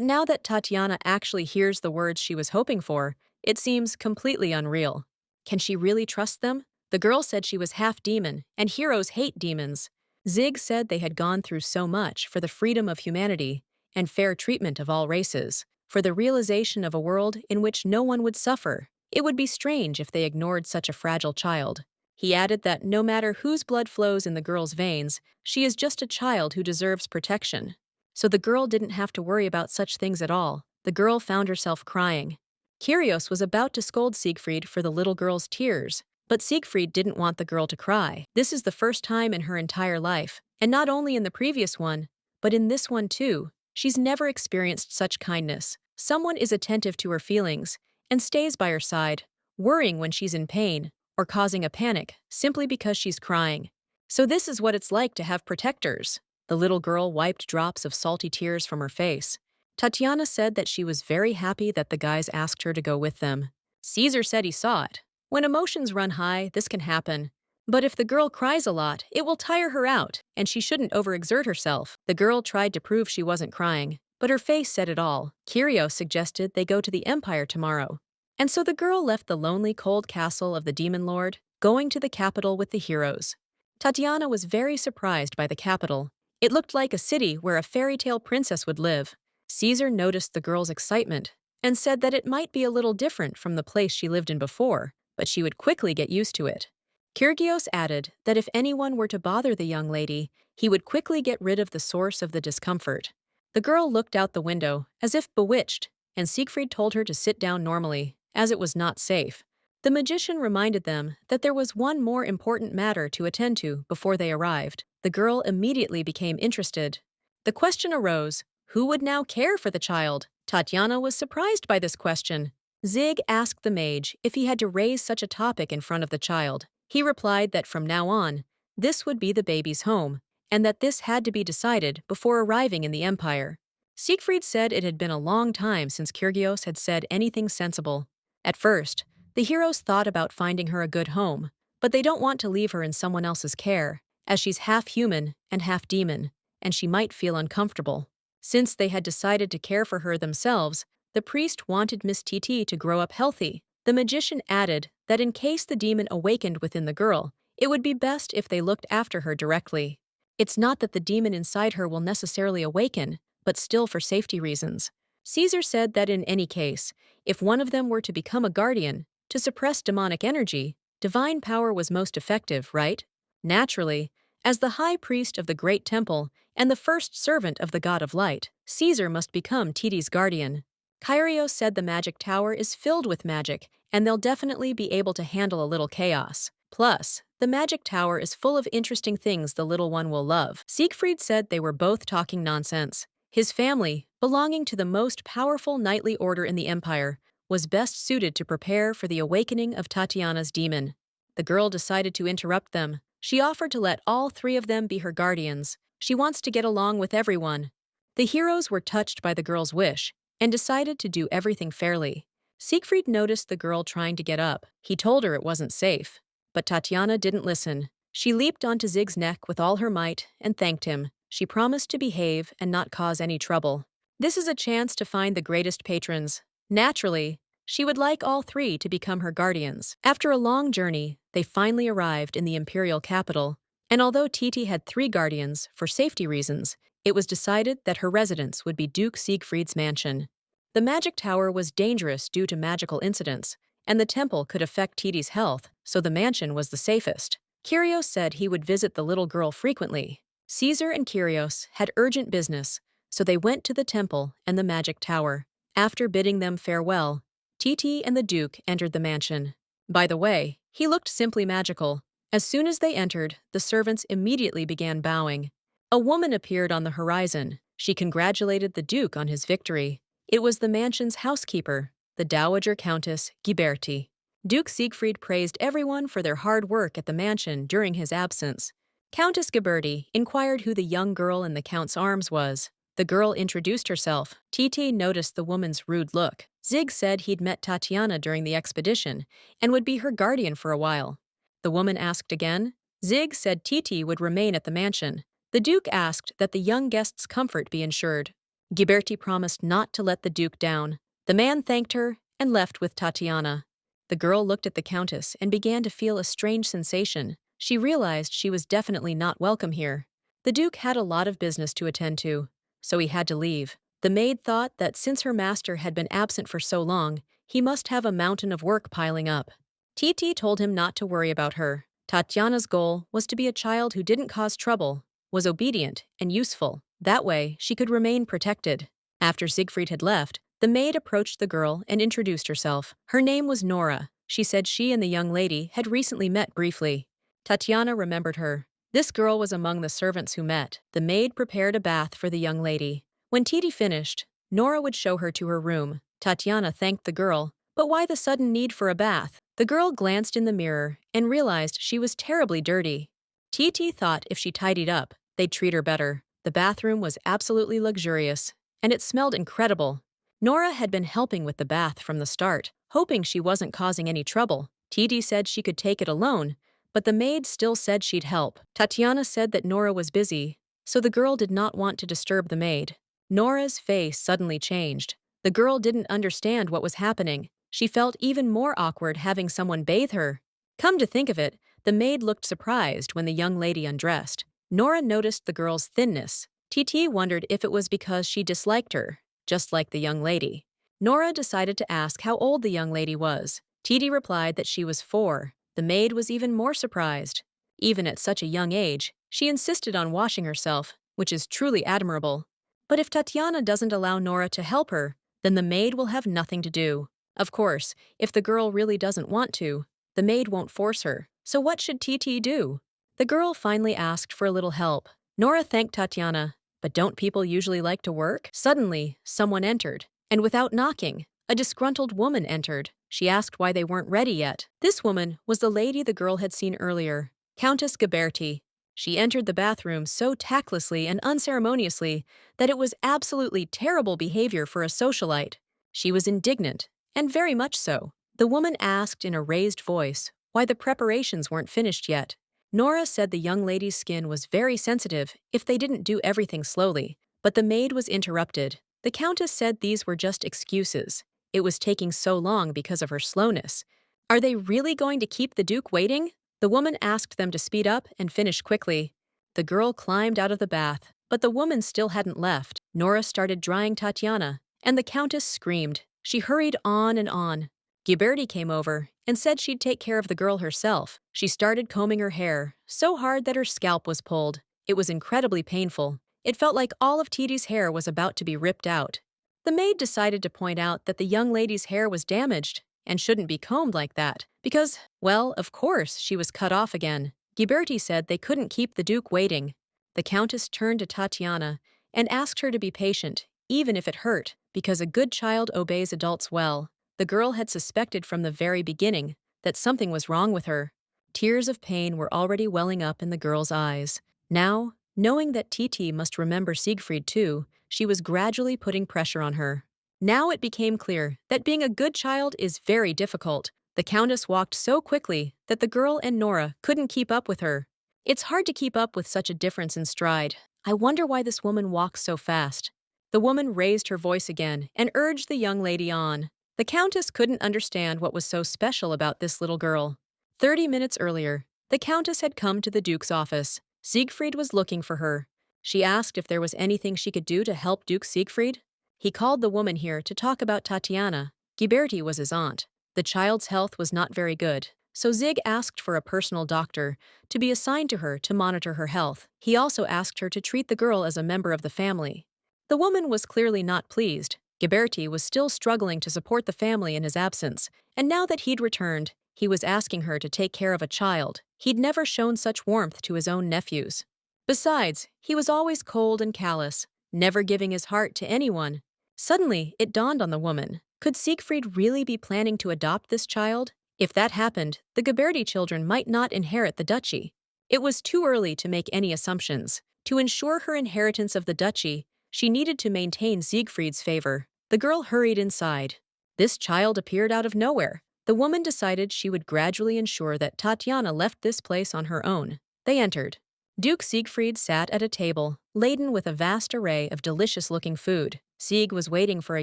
now that Tatiana actually hears the words she was hoping for, it seems completely unreal. Can she really trust them? The girl said she was half demon, and heroes hate demons. Zig said they had gone through so much for the freedom of humanity and fair treatment of all races, for the realization of a world in which no one would suffer. It would be strange if they ignored such a fragile child. He added that no matter whose blood flows in the girl's veins, she is just a child who deserves protection. So the girl didn't have to worry about such things at all. The girl found herself crying. Kyrgios was about to scold Siegfried for the little girl's tears, but Siegfried didn't want the girl to cry. This is the first time in her entire life, and not only in the previous one, but in this one too. She's never experienced such kindness. Someone is attentive to her feelings and stays by her side, worrying when she's in pain or causing a panic simply because she's crying. So this is what it's like to have protectors. The little girl wiped drops of salty tears from her face. Tatiana said that she was very happy that the guys asked her to go with them. Caesar said he saw it. When emotions run high, this can happen. But if the girl cries a lot, it will tire her out, and she shouldn't overexert herself. The girl tried to prove she wasn't crying, but her face said it all. Kyrios suggested they go to the Empire tomorrow. And so the girl left the lonely, cold castle of the demon lord, going to the capital with the heroes. Tatiana was very surprised by the capital. It looked like a city where a fairy tale princess would live. Caesar noticed the girl's excitement and said that it might be a little different from the place she lived in before, but she would quickly get used to it. Kyrgios added that if anyone were to bother the young lady, he would quickly get rid of the source of the discomfort. The girl looked out the window, as if bewitched, and Siegfried told her to sit down normally, as it was not safe. The magician reminded them that there was one more important matter to attend to before they arrived. The girl immediately became interested. The question arose, who would now care for the child? Tatiana was surprised by this question. Zig asked the mage if he had to raise such a topic in front of the child. He replied that from now on, this would be the baby's home, and that this had to be decided before arriving in the Empire. Siegfried said it had been a long time since Kyrgios had said anything sensible. At first, the heroes thought about finding her a good home, but they don't want to leave her in someone else's care, as she's half human and half demon, and she might feel uncomfortable. Since they had decided to care for her themselves, the priest wanted Miss TT to grow up healthy. The magician added that in case the demon awakened within the girl, it would be best if they looked after her directly. It's not that the demon inside her will necessarily awaken, but still for safety reasons. Caesar said that in any case, if one of them were to become a guardian, to suppress demonic energy, divine power was most effective, right? Naturally, as the high priest of the great temple and the first servant of the god of light, Caesar must become TT's guardian. Kyrios said the magic tower is filled with magic, and they'll definitely be able to handle a little chaos. Plus, the magic tower is full of interesting things the little one will love. Siegfried said they were both talking nonsense. His family, belonging to the most powerful knightly order in the empire, was best suited to prepare for the awakening of Tatiana's demon. The girl decided to interrupt them. She offered to let all three of them be her guardians. She wants to get along with everyone. The heroes were touched by the girl's wish and decided to do everything fairly. Siegfried noticed the girl trying to get up. He told her it wasn't safe. But Tatiana didn't listen. She leaped onto Zig's neck with all her might and thanked him. She promised to behave and not cause any trouble. This is a chance to find the greatest patrons. Naturally, she would like all three to become her guardians. After a long journey, they finally arrived in the imperial capital. And although TT had 3 guardians, for safety reasons, it was decided that her residence would be Duke Siegfried's mansion. The magic tower was dangerous due to magical incidents, and the temple could affect TT's health, so the mansion was the safest. Kyrios said he would visit the little girl frequently. Caesar and Kyrios had urgent business, so they went to the temple and the magic tower. After bidding them farewell, TT and the Duke entered the mansion. By the way, he looked simply magical. As soon as they entered, the servants immediately began bowing. A woman appeared on the horizon. She congratulated the Duke on his victory. It was the mansion's housekeeper, the Dowager Countess Ghiberti. Duke Siegfried praised everyone for their hard work at the mansion during his absence. Countess Ghiberti inquired who the young girl in the Count's arms was. The girl introduced herself. TT noticed the woman's rude look. Zig said he'd met Tatiana during the expedition and would be her guardian for a while. The woman asked again. Zig said TT would remain at the mansion. The Duke asked that the young guest's comfort be ensured. Ghiberti promised not to let the Duke down. The man thanked her and left with Tatiana. The girl looked at the Countess and began to feel a strange sensation. She realized she was definitely not welcome here. The Duke had a lot of business to attend to, so he had to leave. The maid thought that since her master had been absent for so long, he must have a mountain of work piling up. TT told him not to worry about her. Tatiana's goal was to be a child who didn't cause trouble, was obedient and useful. That way, she could remain protected. After Siegfried had left, the maid approached the girl and introduced herself. Her name was Nora. She said she and the young lady had recently met briefly. Tatiana remembered her. This girl was among the servants who met. The maid prepared a bath for the young lady. When TT finished, Nora would show her to her room. Tatiana thanked the girl, but why the sudden need for a bath? The girl glanced in the mirror and realized she was terribly dirty. TT thought if she tidied up, they'd treat her better. The bathroom was absolutely luxurious, and it smelled incredible. Nora had been helping with the bath from the start, hoping she wasn't causing any trouble, Titi said she could take it alone, but the maid still said she'd help. Tatiana said that Nora was busy, so the girl did not want to disturb the maid. Nora's face suddenly changed. The girl didn't understand what was happening. She felt even more awkward having someone bathe her. Come to think of it, the maid looked surprised when the young lady undressed. Nora noticed the girl's thinness. TT wondered if it was because she disliked her, just like the young lady. Nora decided to ask how old the young lady was. TT replied that she was 4. The maid was even more surprised. Even at such a young age, she insisted on washing herself, which is truly admirable. But if Tatiana doesn't allow Nora to help her, then the maid will have nothing to do. Of course, if the girl really doesn't want to, the maid won't force her. So what should TT do? The girl finally asked for a little help. Nora thanked Tatiana, but don't people usually like to work? Suddenly, someone entered, and without knocking, a disgruntled woman entered. She asked why they weren't ready yet. This woman was the lady the girl had seen earlier, Countess Ghiberti. She entered the bathroom so tactlessly and unceremoniously that it was absolutely terrible behavior for a socialite. She was indignant, and very much so. The woman asked in a raised voice why the preparations weren't finished yet. Nora said the young lady's skin was very sensitive if they didn't do everything slowly, but the maid was interrupted. The countess said these were just excuses. It was taking so long because of her slowness. Are they really going to keep the Duke waiting? The woman asked them to speed up and finish quickly. The girl climbed out of the bath, but the woman still hadn't left. Nora started drying Tatiana, and the countess screamed. She hurried on and on. Ghiberti came over and said she'd take care of the girl herself. She started combing her hair, so hard that her scalp was pulled. It was incredibly painful. It felt like all of Titi's hair was about to be ripped out. The maid decided to point out that the young lady's hair was damaged and shouldn't be combed like that, because, well, of course, she was cut off again. Ghiberti said they couldn't keep the Duke waiting. The countess turned to Tatiana and asked her to be patient, even if it hurt, because a good child obeys adults well. The girl had suspected from the very beginning that something was wrong with her. Tears of pain were already welling up in the girl's eyes. Now, knowing that TT must remember Siegfried too, she was gradually putting pressure on her. Now it became clear that being a good child is very difficult. The countess walked so quickly that the girl and Nora couldn't keep up with her. It's hard to keep up with such a difference in stride. I wonder why this woman walks so fast. The woman raised her voice again and urged the young lady on. The countess couldn't understand what was so special about this little girl. 30 minutes earlier, the countess had come to the Duke's office. Siegfried was looking for her. She asked if there was anything she could do to help Duke Siegfried. He called the woman here to talk about Tatiana. Ghiberti was his aunt. The child's health was not very good, so Zig asked for a personal doctor to be assigned to her to monitor her health. He also asked her to treat the girl as a member of the family. The woman was clearly not pleased. Ghiberti was still struggling to support the family in his absence, and now that he'd returned, he was asking her to take care of a child. He'd never shown such warmth to his own nephews. Besides, he was always cold and callous, never giving his heart to anyone. Suddenly, it dawned on the woman. Could Siegfried really be planning to adopt this child? If that happened, the Ghiberti children might not inherit the duchy. It was too early to make any assumptions. To ensure her inheritance of the duchy, she needed to maintain Siegfried's favor. The girl hurried inside. This child appeared out of nowhere. The woman decided she would gradually ensure that Tatiana left this place on her own. They entered. Duke Siegfried sat at a table, laden with a vast array of delicious-looking food. Sieg was waiting for a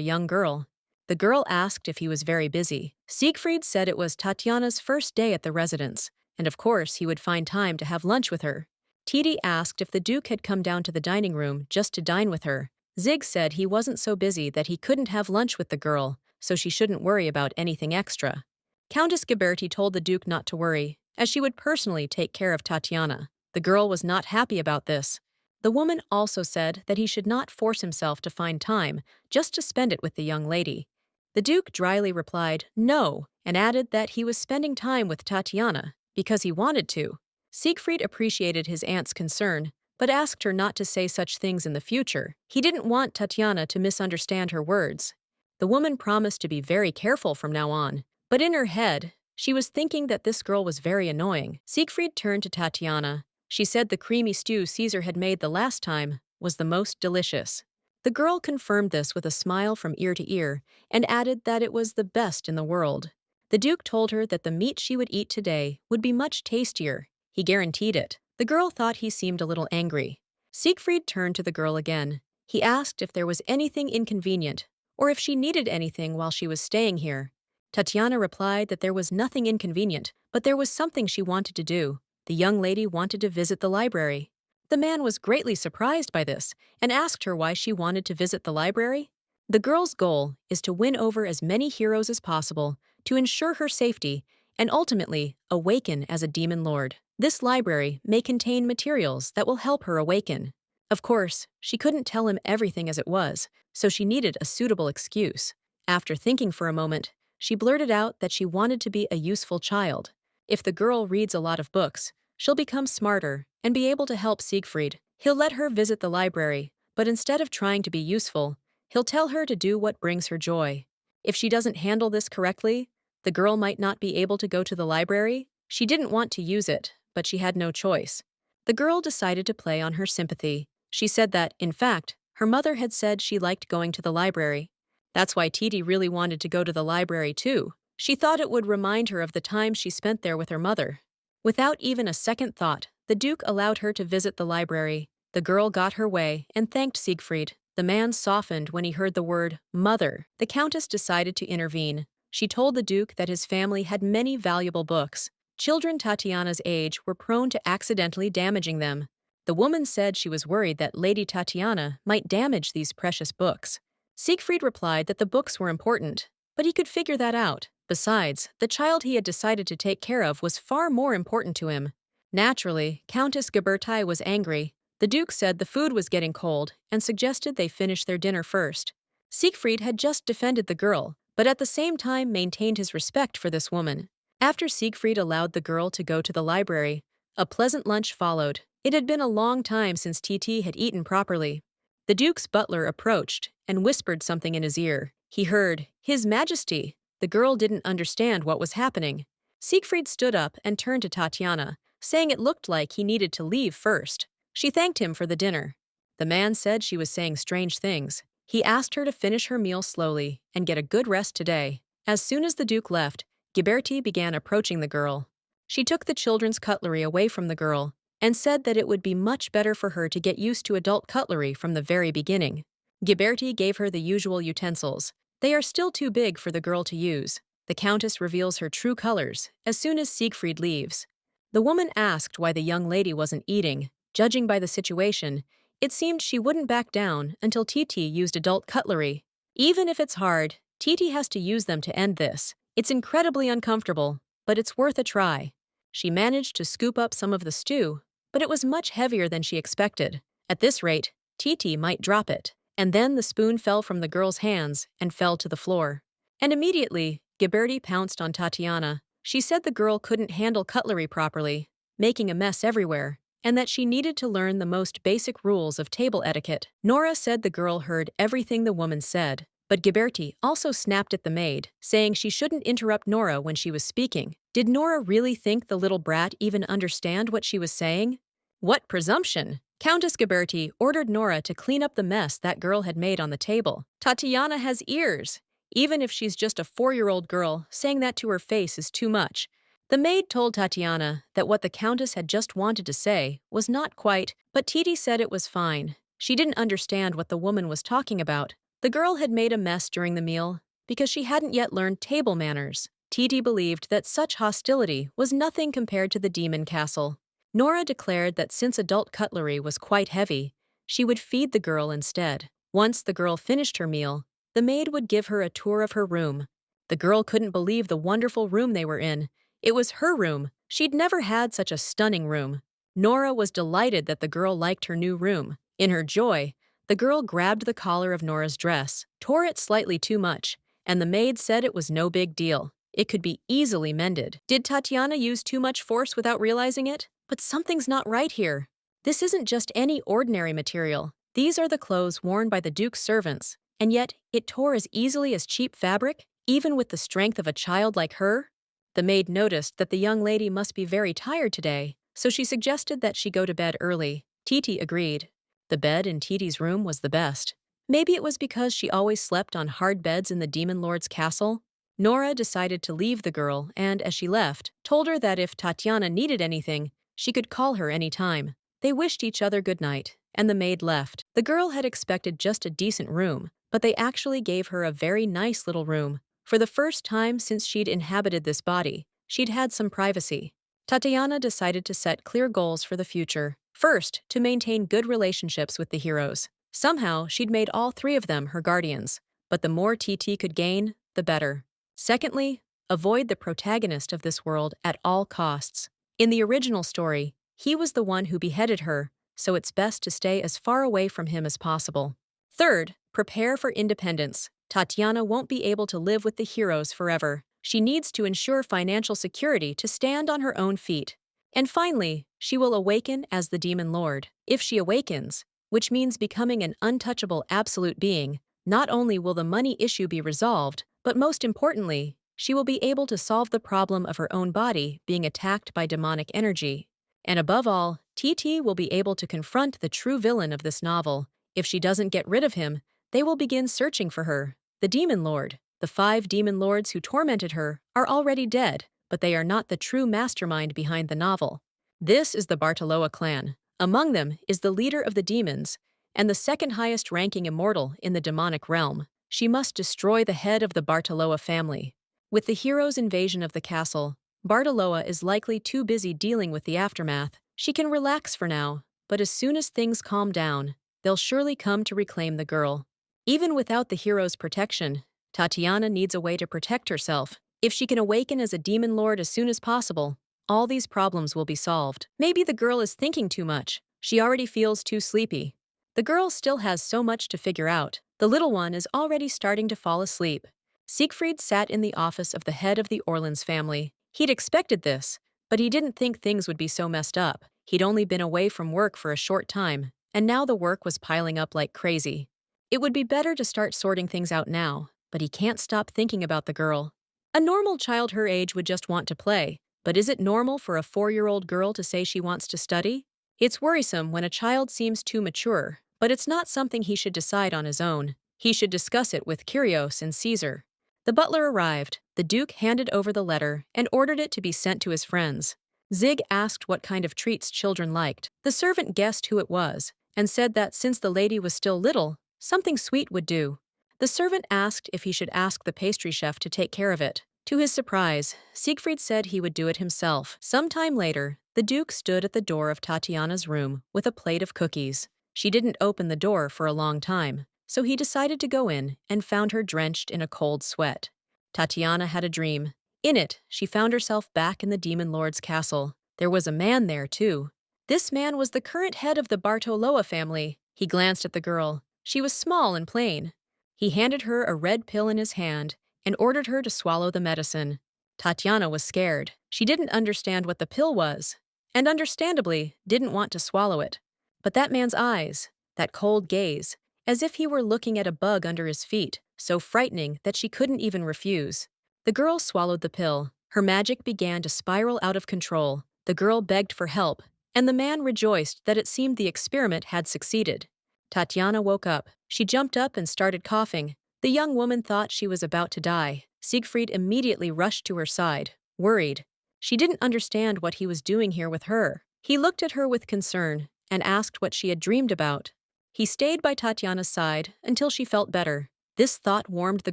young girl. The girl asked if he was very busy. Siegfried said it was Tatiana's first day at the residence, and of course he would find time to have lunch with her. Titi asked if the Duke had come down to the dining room just to dine with her. Zig said he wasn't so busy that he couldn't have lunch with the girl, so she shouldn't worry about anything extra. Countess Ghiberti told the Duke not to worry, as she would personally take care of Tatiana. The girl was not happy about this. The woman also said that he should not force himself to find time just to spend it with the young lady. The Duke dryly replied no, and added that he was spending time with Tatiana because he wanted to. Siegfried appreciated his aunt's concern, but asked her not to say such things in the future. He didn't want Tatiana to misunderstand her words. The woman promised to be very careful from now on, but in her head, she was thinking that this girl was very annoying. Siegfried turned to Tatiana. She said the creamy stew Caesar had made the last time was the most delicious. The girl confirmed this with a smile from ear to ear and added that it was the best in the world. The Duke told her that the meat she would eat today would be much tastier. He guaranteed it. The girl thought he seemed a little angry. Siegfried turned to the girl again. He asked if there was anything inconvenient, or if she needed anything while she was staying here. Tatiana replied that there was nothing inconvenient, but there was something she wanted to do. The young lady wanted to visit the library. The man was greatly surprised by this and asked her why she wanted to visit the library. The girl's goal is to win over as many heroes as possible, to ensure her safety, and ultimately awaken as a demon lord. This library may contain materials that will help her awaken. Of course, she couldn't tell him everything as it was, so she needed a suitable excuse. After thinking for a moment, she blurted out that she wanted to be a useful child. If the girl reads a lot of books, she'll become smarter and be able to help Siegfried. He'll let her visit the library, but instead of trying to be useful, he'll tell her to do what brings her joy. If she doesn't handle this correctly, the girl might not be able to go to the library. She didn't want to use it, but she had no choice. The girl decided to play on her sympathy. She said that, in fact, her mother had said she liked going to the library. That's why Titi really wanted to go to the library too. She thought it would remind her of the time she spent there with her mother. Without even a second thought, the Duke allowed her to visit the library. The girl got her way and thanked Siegfried. The man softened when he heard the word mother. The countess decided to intervene. She told the Duke that his family had many valuable books. Children Tatiana's age were prone to accidentally damaging them. The woman said she was worried that Lady Tatiana might damage these precious books. Siegfried replied that the books were important, but he could figure that out. Besides, the child he had decided to take care of was far more important to him. Naturally, Countess Ghiberti was angry. The Duke said the food was getting cold and suggested they finish their dinner first. Siegfried had just defended the girl, but at the same time maintained his respect for this woman. After Siegfried allowed the girl to go to the library, a pleasant lunch followed. It had been a long time since TT had eaten properly. The Duke's butler approached and whispered something in his ear. He heard, "His Majesty." The girl didn't understand what was happening. Siegfried stood up and turned to Tatiana, saying it looked like he needed to leave first. She thanked him for the dinner. The man said she was saying strange things. He asked her to finish her meal slowly and get a good rest today. As soon as the Duke left, Ghiberti began approaching the girl. She took the children's cutlery away from the girl and said that it would be much better for her to get used to adult cutlery from the very beginning. Ghiberti gave her the usual utensils. They are still too big for the girl to use. The Countess reveals her true colors as soon as Siegfried leaves. The woman asked why the young lady wasn't eating. Judging by the situation, it seemed she wouldn't back down until Titi used adult cutlery. Even if it's hard, Titi has to use them to end this. It's incredibly uncomfortable, but it's worth a try. She managed to scoop up some of the stew, but it was much heavier than she expected. At this rate, Titi might drop it. And then the spoon fell from the girl's hands and fell to the floor. And immediately, Ghiberti pounced on Tatiana. She said the girl couldn't handle cutlery properly, making a mess everywhere, and that she needed to learn the most basic rules of table etiquette. Nora said the girl heard everything the woman said, but Ghiberti also snapped at the maid, saying she shouldn't interrupt Nora when she was speaking. Did Nora really think the little brat even understand what she was saying? What presumption! Countess Ghiberti ordered Nora to clean up the mess that girl had made on the table. Tatiana has ears. Even if she's just a 4-year-old girl, saying that to her face is too much. The maid told Tatiana that what the Countess had just wanted to say was not quite, but Titi said it was fine. She didn't understand what the woman was talking about. The girl had made a mess during the meal because she hadn't yet learned table manners. Titi believed that such hostility was nothing compared to the demon castle. Nora declared that since adult cutlery was quite heavy, she would feed the girl instead. Once the girl finished her meal, the maid would give her a tour of her room. The girl couldn't believe the wonderful room they were in. It was her room. She'd never had such a stunning room. Nora was delighted that the girl liked her new room. In her joy, the girl grabbed the collar of Nora's dress, tore it slightly too much, and the maid said it was no big deal. It could be easily mended. Did Tatiana use too much force without realizing it? But something's not right here. This isn't just any ordinary material. These are the clothes worn by the Duke's servants, and yet it tore as easily as cheap fabric, even with the strength of a child like her? The maid noticed that the young lady must be very tired today, so she suggested that she go to bed early. Titi agreed. The bed in Titi's room was the best. Maybe it was because she always slept on hard beds in the Demon Lord's castle. Nora decided to leave the girl and, as she left, told her that if Tatiana needed anything, she could call her any time. They wished each other good night, and the maid left. The girl had expected just a decent room, but they actually gave her a very nice little room. For the first time since she'd inhabited this body, she'd had some privacy. Tatiana decided to set clear goals for the future. First, to maintain good relationships with the heroes. Somehow, she'd made all three of them her guardians, but the more TT could gain, the better. Secondly, avoid the protagonist of this world at all costs. In the original story, he was the one who beheaded her, so it's best to stay as far away from him as possible. Third, prepare for independence. Tatiana won't be able to live with the heroes forever. She needs to ensure financial security to stand on her own feet. And finally, she will awaken as the Demon Lord. If she awakens, which means becoming an untouchable absolute being, not only will the money issue be resolved, but most importantly, she will be able to solve the problem of her own body being attacked by demonic energy. And above all, TT will be able to confront the true villain of this novel. If she doesn't get rid of him, they will begin searching for her. The Demon Lord. The 5 demon lords who tormented her are already dead, but they are not the true mastermind behind the novel. This is the Bartoloa clan. Among them is the leader of the demons, and the second highest ranking immortal in the demonic realm. She must destroy the head of the Bartoloa family. With the hero's invasion of the castle, Bartoloa is likely too busy dealing with the aftermath. She can relax for now, but as soon as things calm down, they'll surely come to reclaim the girl. Even without the hero's protection, Tatiana needs a way to protect herself. If she can awaken as a demon lord as soon as possible, all these problems will be solved. Maybe the girl is thinking too much. She already feels too sleepy. The girl still has so much to figure out. The little one is already starting to fall asleep. Siegfried sat in the office of the head of the Orleans family. He'd expected this, but he didn't think things would be so messed up. He'd only been away from work for a short time, and now the work was piling up like crazy. It would be better to start sorting things out now, but he can't stop thinking about the girl. A normal child her age would just want to play, but is it normal for a 4-year-old girl to say she wants to study? It's worrisome when a child seems too mature, but it's not something he should decide on his own. He should discuss it with Kyrios and Caesar. The butler arrived. The Duke handed over the letter and ordered it to be sent to his friends. Zig asked what kind of treats children liked. The servant guessed who it was and said that since the lady was still little, something sweet would do. The servant asked if he should ask the pastry chef to take care of it. To his surprise, Siegfried said he would do it himself. Sometime later, the Duke stood at the door of Tatiana's room with a plate of cookies. She didn't open the door for a long time, so he decided to go in and found her drenched in a cold sweat. Tatiana had a dream. In it, she found herself back in the Demon Lord's castle. There was a man there, too. This man was the current head of the Bartoloa family. He glanced at the girl. She was small and plain. He handed her a red pill in his hand and ordered her to swallow the medicine. Tatiana was scared. She didn't understand what the pill was, and understandably didn't want to swallow it. But that man's eyes, that cold gaze, as if he were looking at a bug under his feet, so frightening that she couldn't even refuse. The girl swallowed the pill. Her magic began to spiral out of control. The girl begged for help, and the man rejoiced that it seemed the experiment had succeeded. Tatiana woke up. She jumped up and started coughing. The young woman thought she was about to die. Siegfried immediately rushed to her side, worried. She didn't understand what he was doing here with her. He looked at her with concern and asked what she had dreamed about. He stayed by Tatiana's side until she felt better. This thought warmed the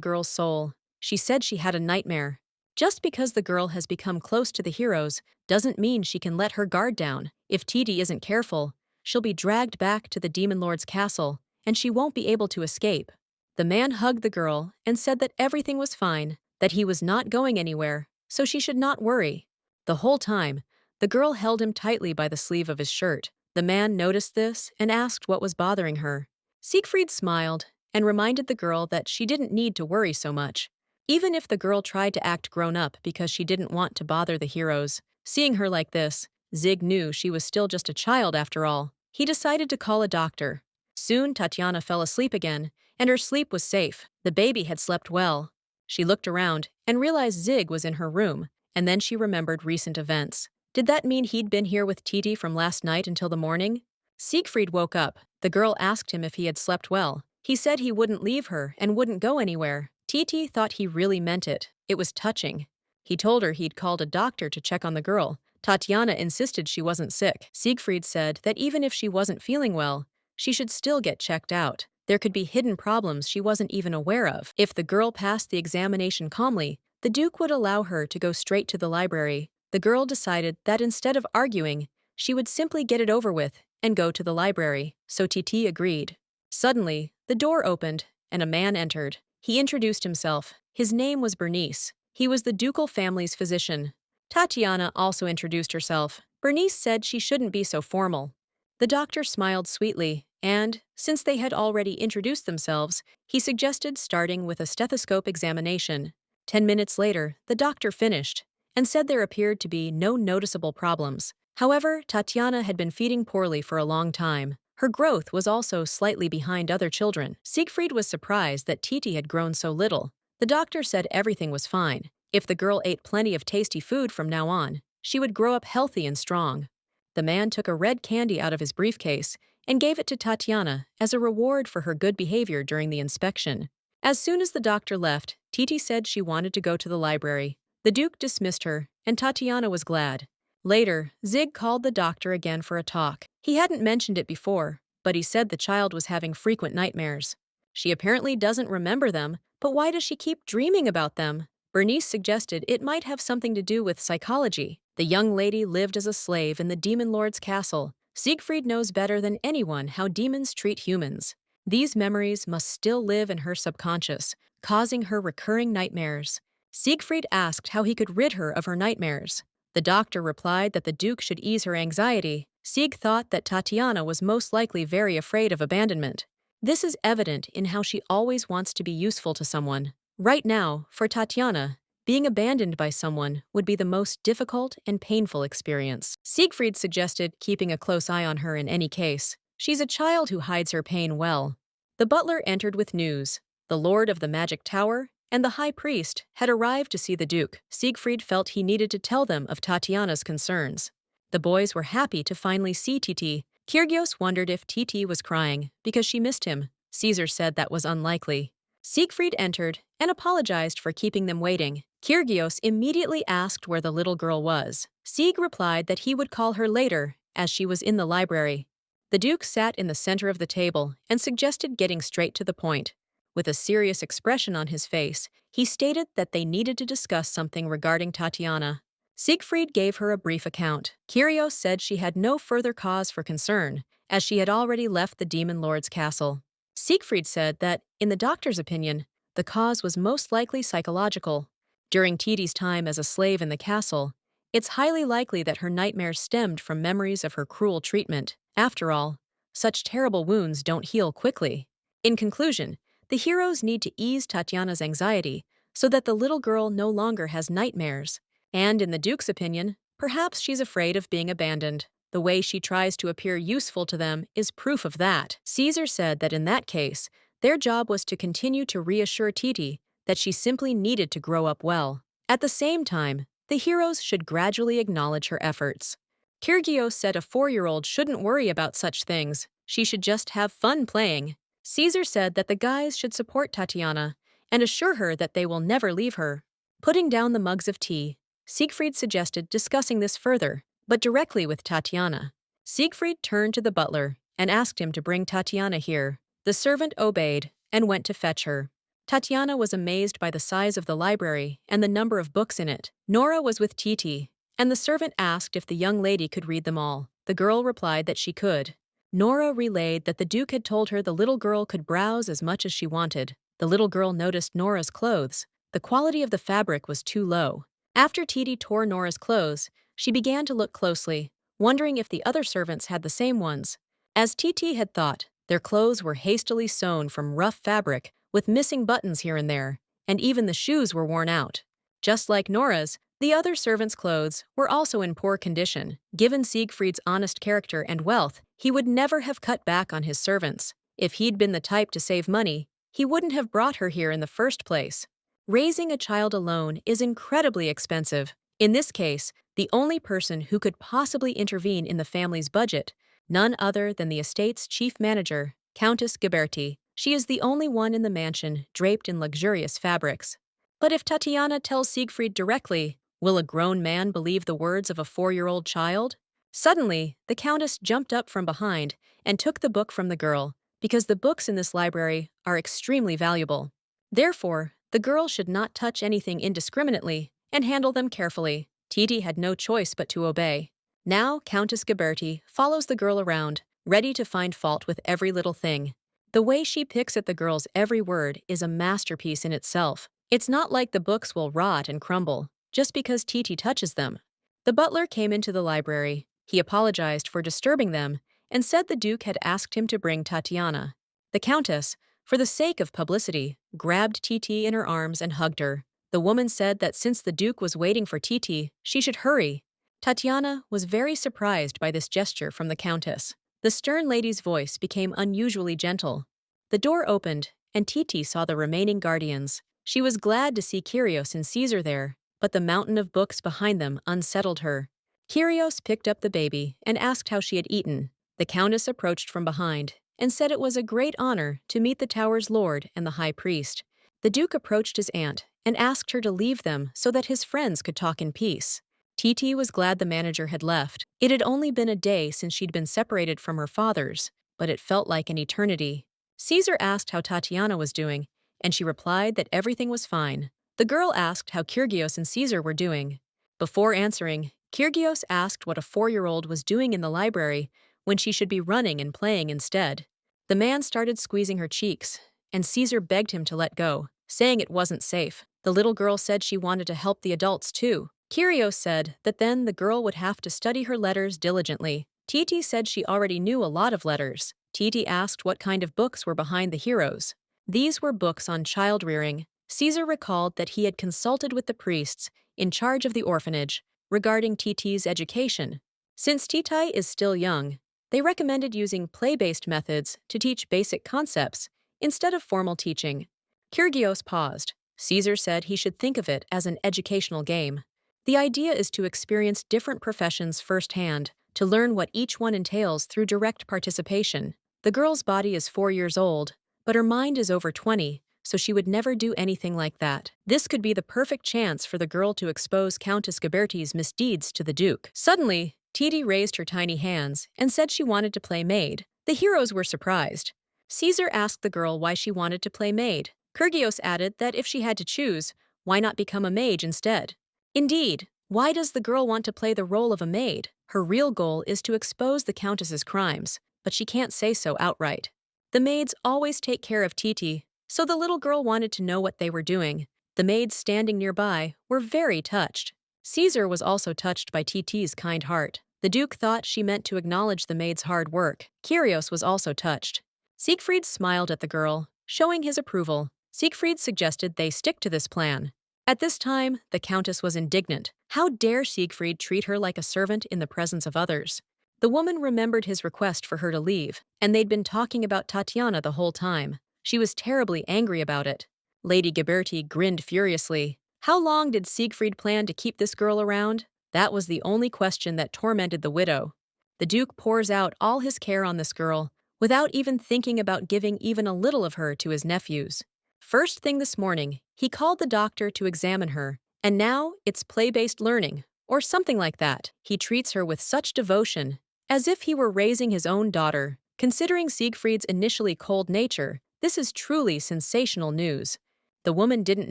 girl's soul. She said she had a nightmare. Just because the girl has become close to the heroes doesn't mean she can let her guard down. If Titi isn't careful, she'll be dragged back to the Demon Lord's castle, and she won't be able to escape. The man hugged the girl and said that everything was fine, that he was not going anywhere, so she should not worry. The whole time, the girl held him tightly by the sleeve of his shirt. The man noticed this and asked what was bothering her. Siegfried smiled and reminded the girl that she didn't need to worry so much. Even if the girl tried to act grown-up because she didn't want to bother the heroes, seeing her like this, Zig knew she was still just a child after all. He decided to call a doctor. Soon Tatiana fell asleep again, and her sleep was safe. The baby had slept well. She looked around and realized Zig was in her room, and then she remembered recent events. Did that mean he'd been here with Titi from last night until the morning? Siegfried woke up. The girl asked him if he had slept well. He said he wouldn't leave her and wouldn't go anywhere. Titi thought he really meant it. It was touching. He told her he'd called a doctor to check on the girl. Tatiana insisted she wasn't sick. Siegfried said that even if she wasn't feeling well, she should still get checked out. There could be hidden problems she wasn't even aware of. If the girl passed the examination calmly, the Duke would allow her to go straight to the library. The girl decided that instead of arguing, she would simply get it over with and go to the library, so TT agreed. Suddenly, the door opened and a man entered. He introduced himself. His name was Bernice. He was the ducal family's physician. Tatiana also introduced herself. Bernice said she shouldn't be so formal. The doctor smiled sweetly, and, since they had already introduced themselves, he suggested starting with a stethoscope examination. 10 minutes later, the doctor finished and said there appeared to be no noticeable problems. However, Tatiana had been feeding poorly for a long time. Her growth was also slightly behind other children. Siegfried was surprised that Titi had grown so little. The doctor said everything was fine. If the girl ate plenty of tasty food from now on, she would grow up healthy and strong. The man took a red candy out of his briefcase and gave it to Tatiana as a reward for her good behavior during the inspection. As soon as the doctor left, Titi said she wanted to go to the library. The Duke dismissed her, and Tatiana was glad. Later, Zig called the doctor again for a talk. He hadn't mentioned it before, but he said the child was having frequent nightmares. She apparently doesn't remember them, but why does she keep dreaming about them? Bernice suggested it might have something to do with psychology. The young lady lived as a slave in the Demon Lord's castle. Siegfried knows better than anyone how demons treat humans. These memories must still live in her subconscious, causing her recurring nightmares. Siegfried asked how he could rid her of her nightmares. The doctor replied that the Duke should ease her anxiety. Sieg thought that Tatiana was most likely very afraid of abandonment. This is evident in how she always wants to be useful to someone. Right now, for Tatiana, being abandoned by someone would be the most difficult and painful experience. Siegfried suggested keeping a close eye on her in any case. She's a child who hides her pain well. The butler entered with news. The Lord of the Magic Tower and the High Priest had arrived to see the Duke. Siegfried felt he needed to tell them of Tatiana's concerns. The boys were happy to finally see Titi. Kyrgios wondered if Titi was crying because she missed him. Caesar said that was unlikely. Siegfried entered and apologized for keeping them waiting. Kyrgios immediately asked where the little girl was. Sieg replied that he would call her later, as she was in the library. The Duke sat in the center of the table and suggested getting straight to the point. With a serious expression on his face, he stated that they needed to discuss something regarding Tatiana. Siegfried gave her a brief account. Kyrgios said she had no further cause for concern, as she had already left the Demon Lord's castle. Siegfried said that, in the doctor's opinion, the cause was most likely psychological. During Titi's time as a slave in the castle, it's highly likely that her nightmares stemmed from memories of her cruel treatment. After all, such terrible wounds don't heal quickly. In conclusion, the heroes need to ease Tatiana's anxiety so that the little girl no longer has nightmares. And in the Duke's opinion, perhaps she's afraid of being abandoned. The way she tries to appear useful to them is proof of that. Caesar said that in that case, their job was to continue to reassure Titi that she simply needed to grow up well. At the same time, the heroes should gradually acknowledge her efforts. Kyrgios said a 4-year-old shouldn't worry about such things. She should just have fun playing. Caesar said that the guys should support Tatiana and assure her that they will never leave her. Putting down the mugs of tea, Siegfried suggested discussing this further, but directly with Tatiana. Siegfried turned to the butler and asked him to bring Tatiana here. The servant obeyed and went to fetch her. Tatiana was amazed by the size of the library and the number of books in it. Nora was with Titi, and the servant asked if the young lady could read them all. The girl replied that she could. Nora relayed that the Duke had told her the little girl could browse as much as she wanted. The little girl noticed Nora's clothes. The quality of the fabric was too low. After Titi tore Nora's clothes, she began to look closely, wondering if the other servants had the same ones. As Titi had thought, their clothes were hastily sewn from rough fabric, with missing buttons here and there, and even the shoes were worn out. Just like Nora's, the other servants' clothes were also in poor condition. Given Siegfried's honest character and wealth, he would never have cut back on his servants. If he'd been the type to save money, he wouldn't have brought her here in the first place. Raising a child alone is incredibly expensive. In this case, the only person who could possibly intervene in the family's budget, none other than the estate's chief manager, Countess Ghiberti. She is the only one in the mansion draped in luxurious fabrics. But if Tatiana tells Siegfried directly, will a grown man believe the words of a 4-year-old child? Suddenly, the countess jumped up from behind and took the book from the girl, because the books in this library are extremely valuable. Therefore, the girl should not touch anything indiscriminately and handle them carefully. Titi had no choice but to obey. Now, Countess Ghiberti follows the girl around, ready to find fault with every little thing. The way she picks at the girl's every word is a masterpiece in itself. It's not like the books will rot and crumble just because Titi touches them. The butler came into the library. He apologized for disturbing them and said the Duke had asked him to bring Tatiana. The Countess, for the sake of publicity, grabbed Titi in her arms and hugged her. The woman said that since the Duke was waiting for Titi, she should hurry. Tatiana was very surprised by this gesture from the Countess. The stern lady's voice became unusually gentle. The door opened, and Titi saw the remaining guardians. She was glad to see Kyrios and Caesar there, but the mountain of books behind them unsettled her. Kyrios picked up the baby and asked how she had eaten. The Countess approached from behind and said it was a great honor to meet the tower's lord and the high priest. The Duke approached his aunt and asked her to leave them so that his friends could talk in peace. Titi was glad the manager had left. It had only been a day since she'd been separated from her father's, but it felt like an eternity. Caesar asked how Tatiana was doing, and she replied that everything was fine. The girl asked how Kyrgios and Caesar were doing. Before answering, Kyrgios asked what a 4-year-old was doing in the library when she should be running and playing instead. The man started squeezing her cheeks, and Caesar begged him to let go, saying it wasn't safe. The little girl said she wanted to help the adults too. Kyrios said that then the girl would have to study her letters diligently. Titi said she already knew a lot of letters. Titi asked what kind of books were behind the heroes. These were books on child-rearing. Caesar recalled that he had consulted with the priests in charge of the orphanage regarding Titi's education. Since Titi is still young, they recommended using play-based methods to teach basic concepts instead of formal teaching. Kyrgios paused. Caesar said he should think of it as an educational game. The idea is to experience different professions firsthand, to learn what each one entails through direct participation. The girl's body is 4 years old, but her mind is over 20, so she would never do anything like that. This could be the perfect chance for the girl to expose Countess Ghiberti's misdeeds to the Duke. Suddenly, Titi raised her tiny hands and said she wanted to play maid. The heroes were surprised. Caesar asked the girl why she wanted to play maid. Kyrgios added that if she had to choose, why not become a mage instead? Indeed, why does the girl want to play the role of a maid? Her real goal is to expose the Countess's crimes, but she can't say so outright. The maids always take care of Titi, so the little girl wanted to know what they were doing. The maids standing nearby were very touched. Caesar was also touched by Titi's kind heart. The Duke thought she meant to acknowledge the maid's hard work. Kyrios was also touched. Siegfried smiled at the girl, showing his approval. Siegfried suggested they stick to this plan. At this time, the Countess was indignant. How dare Siegfried treat her like a servant in the presence of others? The woman remembered his request for her to leave, and they'd been talking about Tatiana the whole time. She was terribly angry about it. Lady Ghiberti grinned furiously. How long did Siegfried plan to keep this girl around? That was the only question that tormented the widow. The Duke pours out all his care on this girl, without even thinking about giving even a little of her to his nephews. First thing this morning, he called the doctor to examine her, and now it's play-based learning, or something like that. He treats her with such devotion, as if he were raising his own daughter. Considering Siegfried's initially cold nature, this is truly sensational news. The woman didn't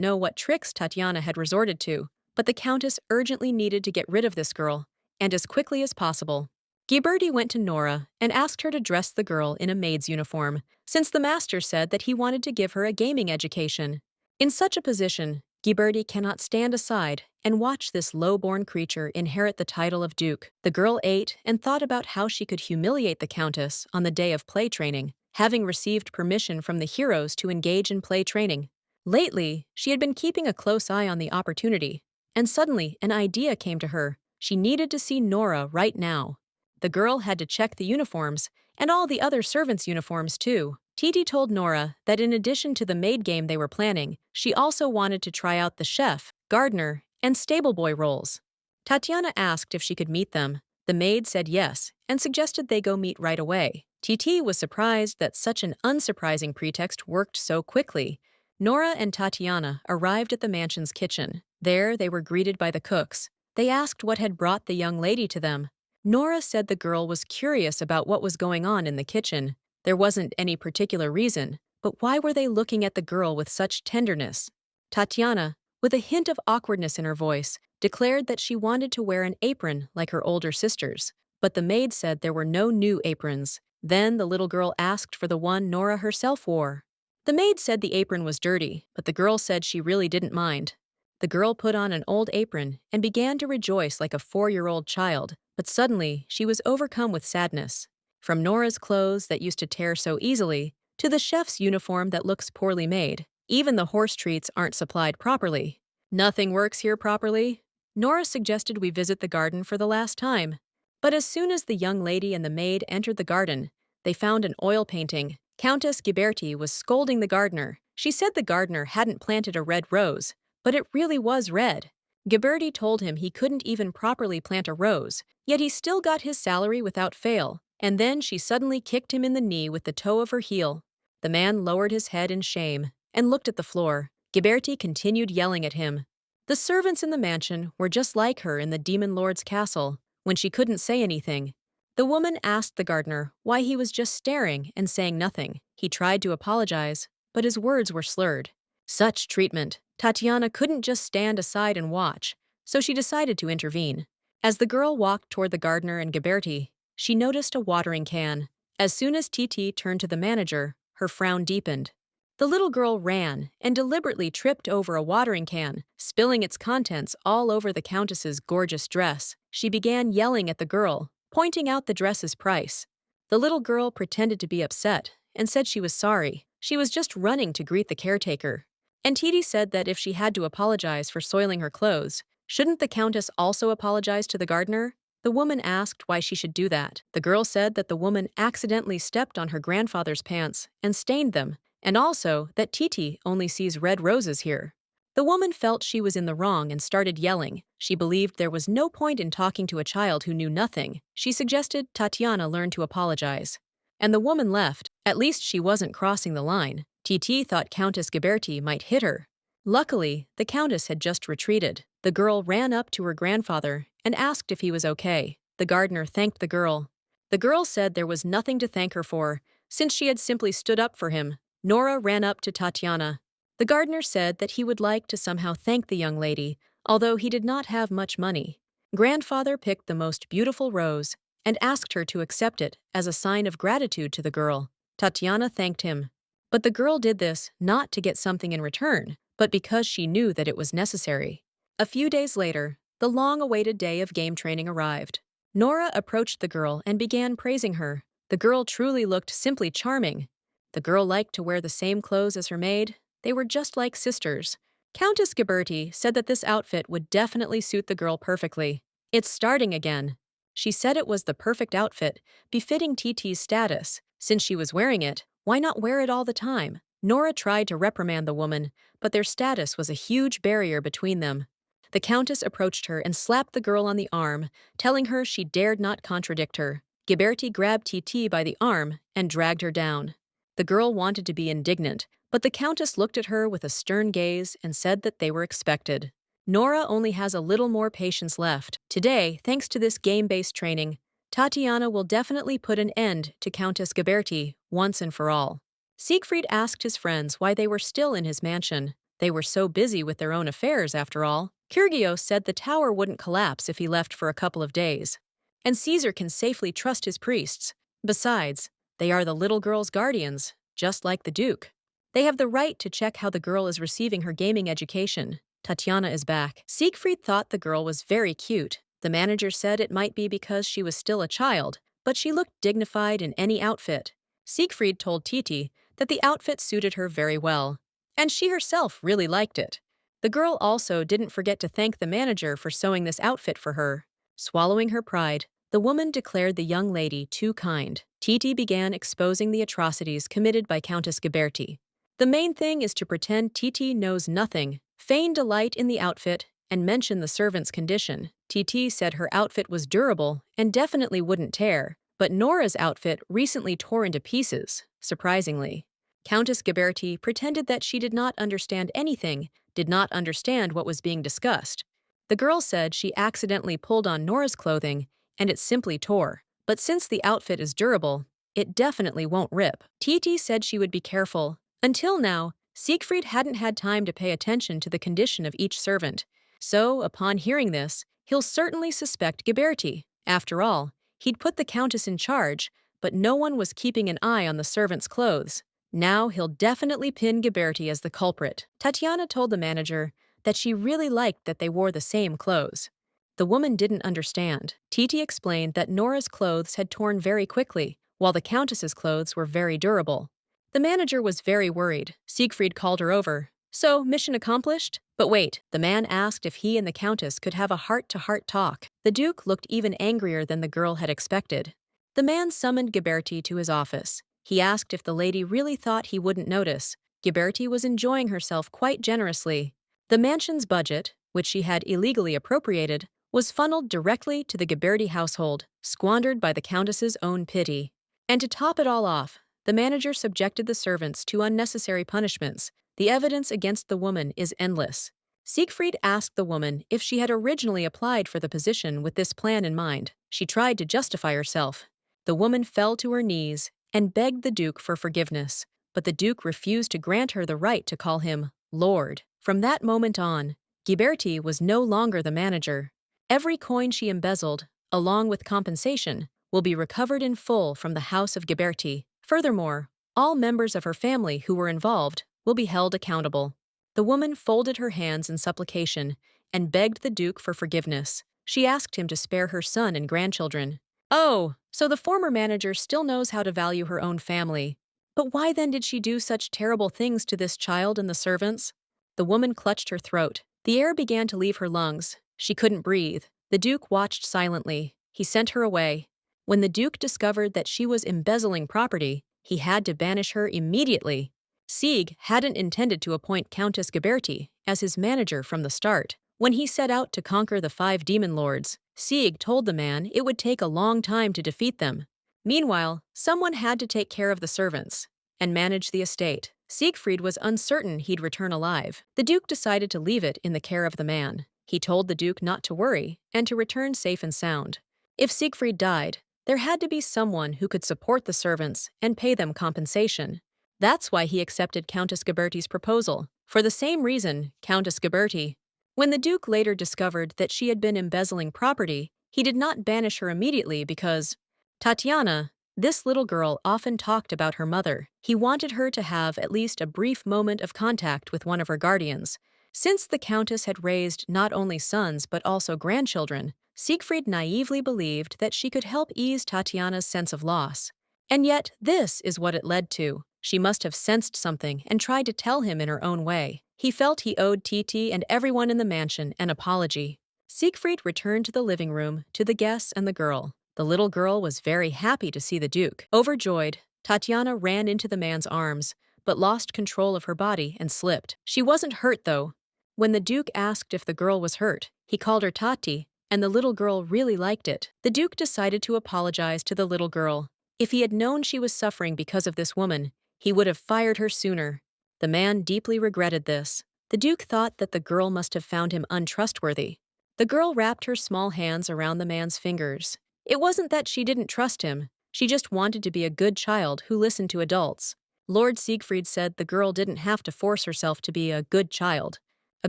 know what tricks Tatiana had resorted to, but the Countess urgently needed to get rid of this girl, and as quickly as possible. Ghiberti went to Nora and asked her to dress the girl in a maid's uniform, since the master said that he wanted to give her a gaming education. In such a position, Ghiberti cannot stand aside and watch this low-born creature inherit the title of Duke. The girl ate and thought about how she could humiliate the Countess on the day of play training, having received permission from the heroes to engage in play training. Lately, she had been keeping a close eye on the opportunity, and suddenly an idea came to her. She needed to see Nora right now. The girl had to check the uniforms, and all the other servants' uniforms too. Titi told Nora that in addition to the maid game they were planning, she also wanted to try out the chef, gardener, and stable boy roles. Tatiana asked if she could meet them. The maid said yes, and suggested they go meet right away. Titi was surprised that such an unsurprising pretext worked so quickly. Nora and Tatiana arrived at the mansion's kitchen. There, they were greeted by the cooks. They asked what had brought the young lady to them. Nora said the girl was curious about what was going on in the kitchen. There wasn't any particular reason, but why were they looking at the girl with such tenderness? Tatiana, with a hint of awkwardness in her voice, declared that she wanted to wear an apron like her older sisters. But the maid said there were no new aprons. Then the little girl asked for the one Nora herself wore. The maid said the apron was dirty, but the girl said she really didn't mind. The girl put on an old apron and began to rejoice like a 4-year-old child, but suddenly she was overcome with sadness. From Nora's clothes that used to tear so easily, to the chef's uniform that looks poorly made, even the horse treats aren't supplied properly. Nothing works here properly. Nora suggested we visit the garden for the last time. But as soon as the young lady and the maid entered the garden, they found an oil painting. Countess Ghiberti was scolding the gardener. She said the gardener hadn't planted a red rose, but it really was red. Ghiberti told him he couldn't even properly plant a rose, yet he still got his salary without fail, and then she suddenly kicked him in the knee with the toe of her heel. The man lowered his head in shame and looked at the floor. Ghiberti continued yelling at him. The servants in the mansion were just like her in the demon lord's castle. When she couldn't say anything, the woman asked the gardener why he was just staring and saying nothing. He tried to apologize, but his words were slurred. Such treatment. Tatiana couldn't just stand aside and watch, so she decided to intervene. As the girl walked toward the gardener and Ghiberti, she noticed a watering can. As soon as Titi turned to the manager, her frown deepened. The little girl ran and deliberately tripped over a watering can, spilling its contents all over the countess's gorgeous dress. She began yelling at the girl, pointing out the dress's price. The little girl pretended to be upset and said she was sorry. She was just running to greet the caretaker. And Titi said that if she had to apologize for soiling her clothes, shouldn't the countess also apologize to the gardener? The woman asked why she should do that. The girl said that the woman accidentally stepped on her grandfather's pants and stained them, and also that Titi only sees red roses here. The woman felt she was in the wrong and started yelling. She believed there was no point in talking to a child who knew nothing. She suggested Tatiana learn to apologize. And the woman left. At least she wasn't crossing the line. Titi thought Countess Ghiberti might hit her. Luckily, the countess had just retreated. The girl ran up to her grandfather and asked if he was okay. The gardener thanked the girl. The girl said there was nothing to thank her for, since she had simply stood up for him. Nora ran up to Tatiana. The gardener said that he would like to somehow thank the young lady, although he did not have much money. Grandfather picked the most beautiful rose and asked her to accept it as a sign of gratitude to the girl. Tatiana thanked him. But the girl did this not to get something in return, but because she knew that it was necessary. A few days later, the long-awaited day of game training arrived. Nora approached the girl and began praising her. The girl truly looked simply charming. The girl liked to wear the same clothes as her maid. They were just like sisters. Countess Ghiberti said that this outfit would definitely suit the girl perfectly. It's starting again. She said it was the perfect outfit, befitting Titi's status. Since she was wearing it, why not wear it all the time? Nora tried to reprimand the woman, but their status was a huge barrier between them. The countess approached her and slapped the girl on the arm, telling her she dared not contradict her. Ghiberti grabbed Titi by the arm and dragged her down. The girl wanted to be indignant, but the countess looked at her with a stern gaze and said that they were expected. Nora only has a little more patience left. Today, thanks to this game-based training, Tatiana will definitely put an end to Countess Ghiberti once and for all. Siegfried asked his friends why they were still in his mansion. They were so busy with their own affairs, after all. Kyrgios said the tower wouldn't collapse if he left for a couple of days. And Caesar can safely trust his priests. Besides, they are the little girl's guardians, just like the Duke. They have the right to check how the girl is receiving her gaming education. Tatiana is back. Siegfried thought the girl was very cute. The manager said it might be because she was still a child, but she looked dignified in any outfit. Siegfried told Titi that the outfit suited her very well, and she herself really liked it. The girl also didn't forget to thank the manager for sewing this outfit for her. Swallowing her pride, the woman declared the young lady too kind. Titi began exposing the atrocities committed by Countess Ghiberti. The main thing is to pretend Titi knows nothing, feign delight in the outfit, and mention the servant's condition. Titi said her outfit was durable and definitely wouldn't tear, but Nora's outfit recently tore into pieces, surprisingly. Countess Ghiberti pretended that she did not understand anything, did not understand what was being discussed. The girl said she accidentally pulled on Nora's clothing, and it simply tore. But since the outfit is durable, it definitely won't rip. Titi said she would be careful. Until now, Siegfried hadn't had time to pay attention to the condition of each servant. So, upon hearing this, he'll certainly suspect Ghiberti. After all, he'd put the Countess in charge, but no one was keeping an eye on the servants' clothes. Now he'll definitely pin Ghiberti as the culprit. Tatiana told the manager that she really liked that they wore the same clothes. The woman didn't understand. Titi explained that Nora's clothes had torn very quickly, while the Countess's clothes were very durable. The manager was very worried. Siegfried called her over. So, mission accomplished? But wait, the man asked if he and the Countess could have a heart-to-heart talk. The Duke looked even angrier than the girl had expected. The man summoned Ghiberti to his office. He asked if the lady really thought he wouldn't notice. Ghiberti was enjoying herself quite generously. The mansion's budget, which she had illegally appropriated, was funneled directly to the Ghiberti household, squandered by the Countess's own pity. And to top it all off, the manager subjected the servants to unnecessary punishments. The evidence against the woman is endless. Siegfried asked the woman if she had originally applied for the position with this plan in mind. She tried to justify herself. The woman fell to her knees and begged the Duke for forgiveness, but the Duke refused to grant her the right to call him Lord. From that moment on, Ghiberti was no longer the manager. Every coin she embezzled, along with compensation, will be recovered in full from the House of Ghiberti. Furthermore, all members of her family who were involved will be held accountable. The woman folded her hands in supplication and begged the Duke for forgiveness. She asked him to spare her son and grandchildren. Oh, so the former manager still knows how to value her own family. But why then did she do such terrible things to this child and the servants? The woman clutched her throat. The air began to leave her lungs. She couldn't breathe. The Duke watched silently. He sent her away. When the Duke discovered that she was embezzling property, he had to banish her immediately. Sieg hadn't intended to appoint Countess Ghiberti as his manager from the start. When he set out to conquer the 5 demon lords, Sieg told the man it would take a long time to defeat them. Meanwhile, someone had to take care of the servants and manage the estate. Siegfried was uncertain he'd return alive. The Duke decided to leave it in the care of the man. He told the Duke not to worry and to return safe and sound. If Siegfried died, there had to be someone who could support the servants and pay them compensation. That's why he accepted Countess Ghiberti's proposal. For the same reason, Countess Ghiberti. When the Duke later discovered that she had been embezzling property, he did not banish her immediately because Tatiana, this little girl, often talked about her mother. He wanted her to have at least a brief moment of contact with one of her guardians. Since the Countess had raised not only sons but also grandchildren, Siegfried naively believed that she could help ease Tatiana's sense of loss. And yet, this is what it led to. She must have sensed something and tried to tell him in her own way. He felt he owed Titi and everyone in the mansion an apology. Siegfried returned to the living room, to the guests and the girl. The little girl was very happy to see the Duke. Overjoyed, Tatiana ran into the man's arms, but lost control of her body and slipped. She wasn't hurt, though. When the Duke asked if the girl was hurt, he called her Tati, and the little girl really liked it. The Duke decided to apologize to the little girl. If he had known she was suffering because of this woman, he would have fired her sooner. The man deeply regretted this. The Duke thought that the girl must have found him untrustworthy. The girl wrapped her small hands around the man's fingers. It wasn't that she didn't trust him. She just wanted to be a good child who listened to adults. Lord Siegfried said the girl didn't have to force herself to be a good child. A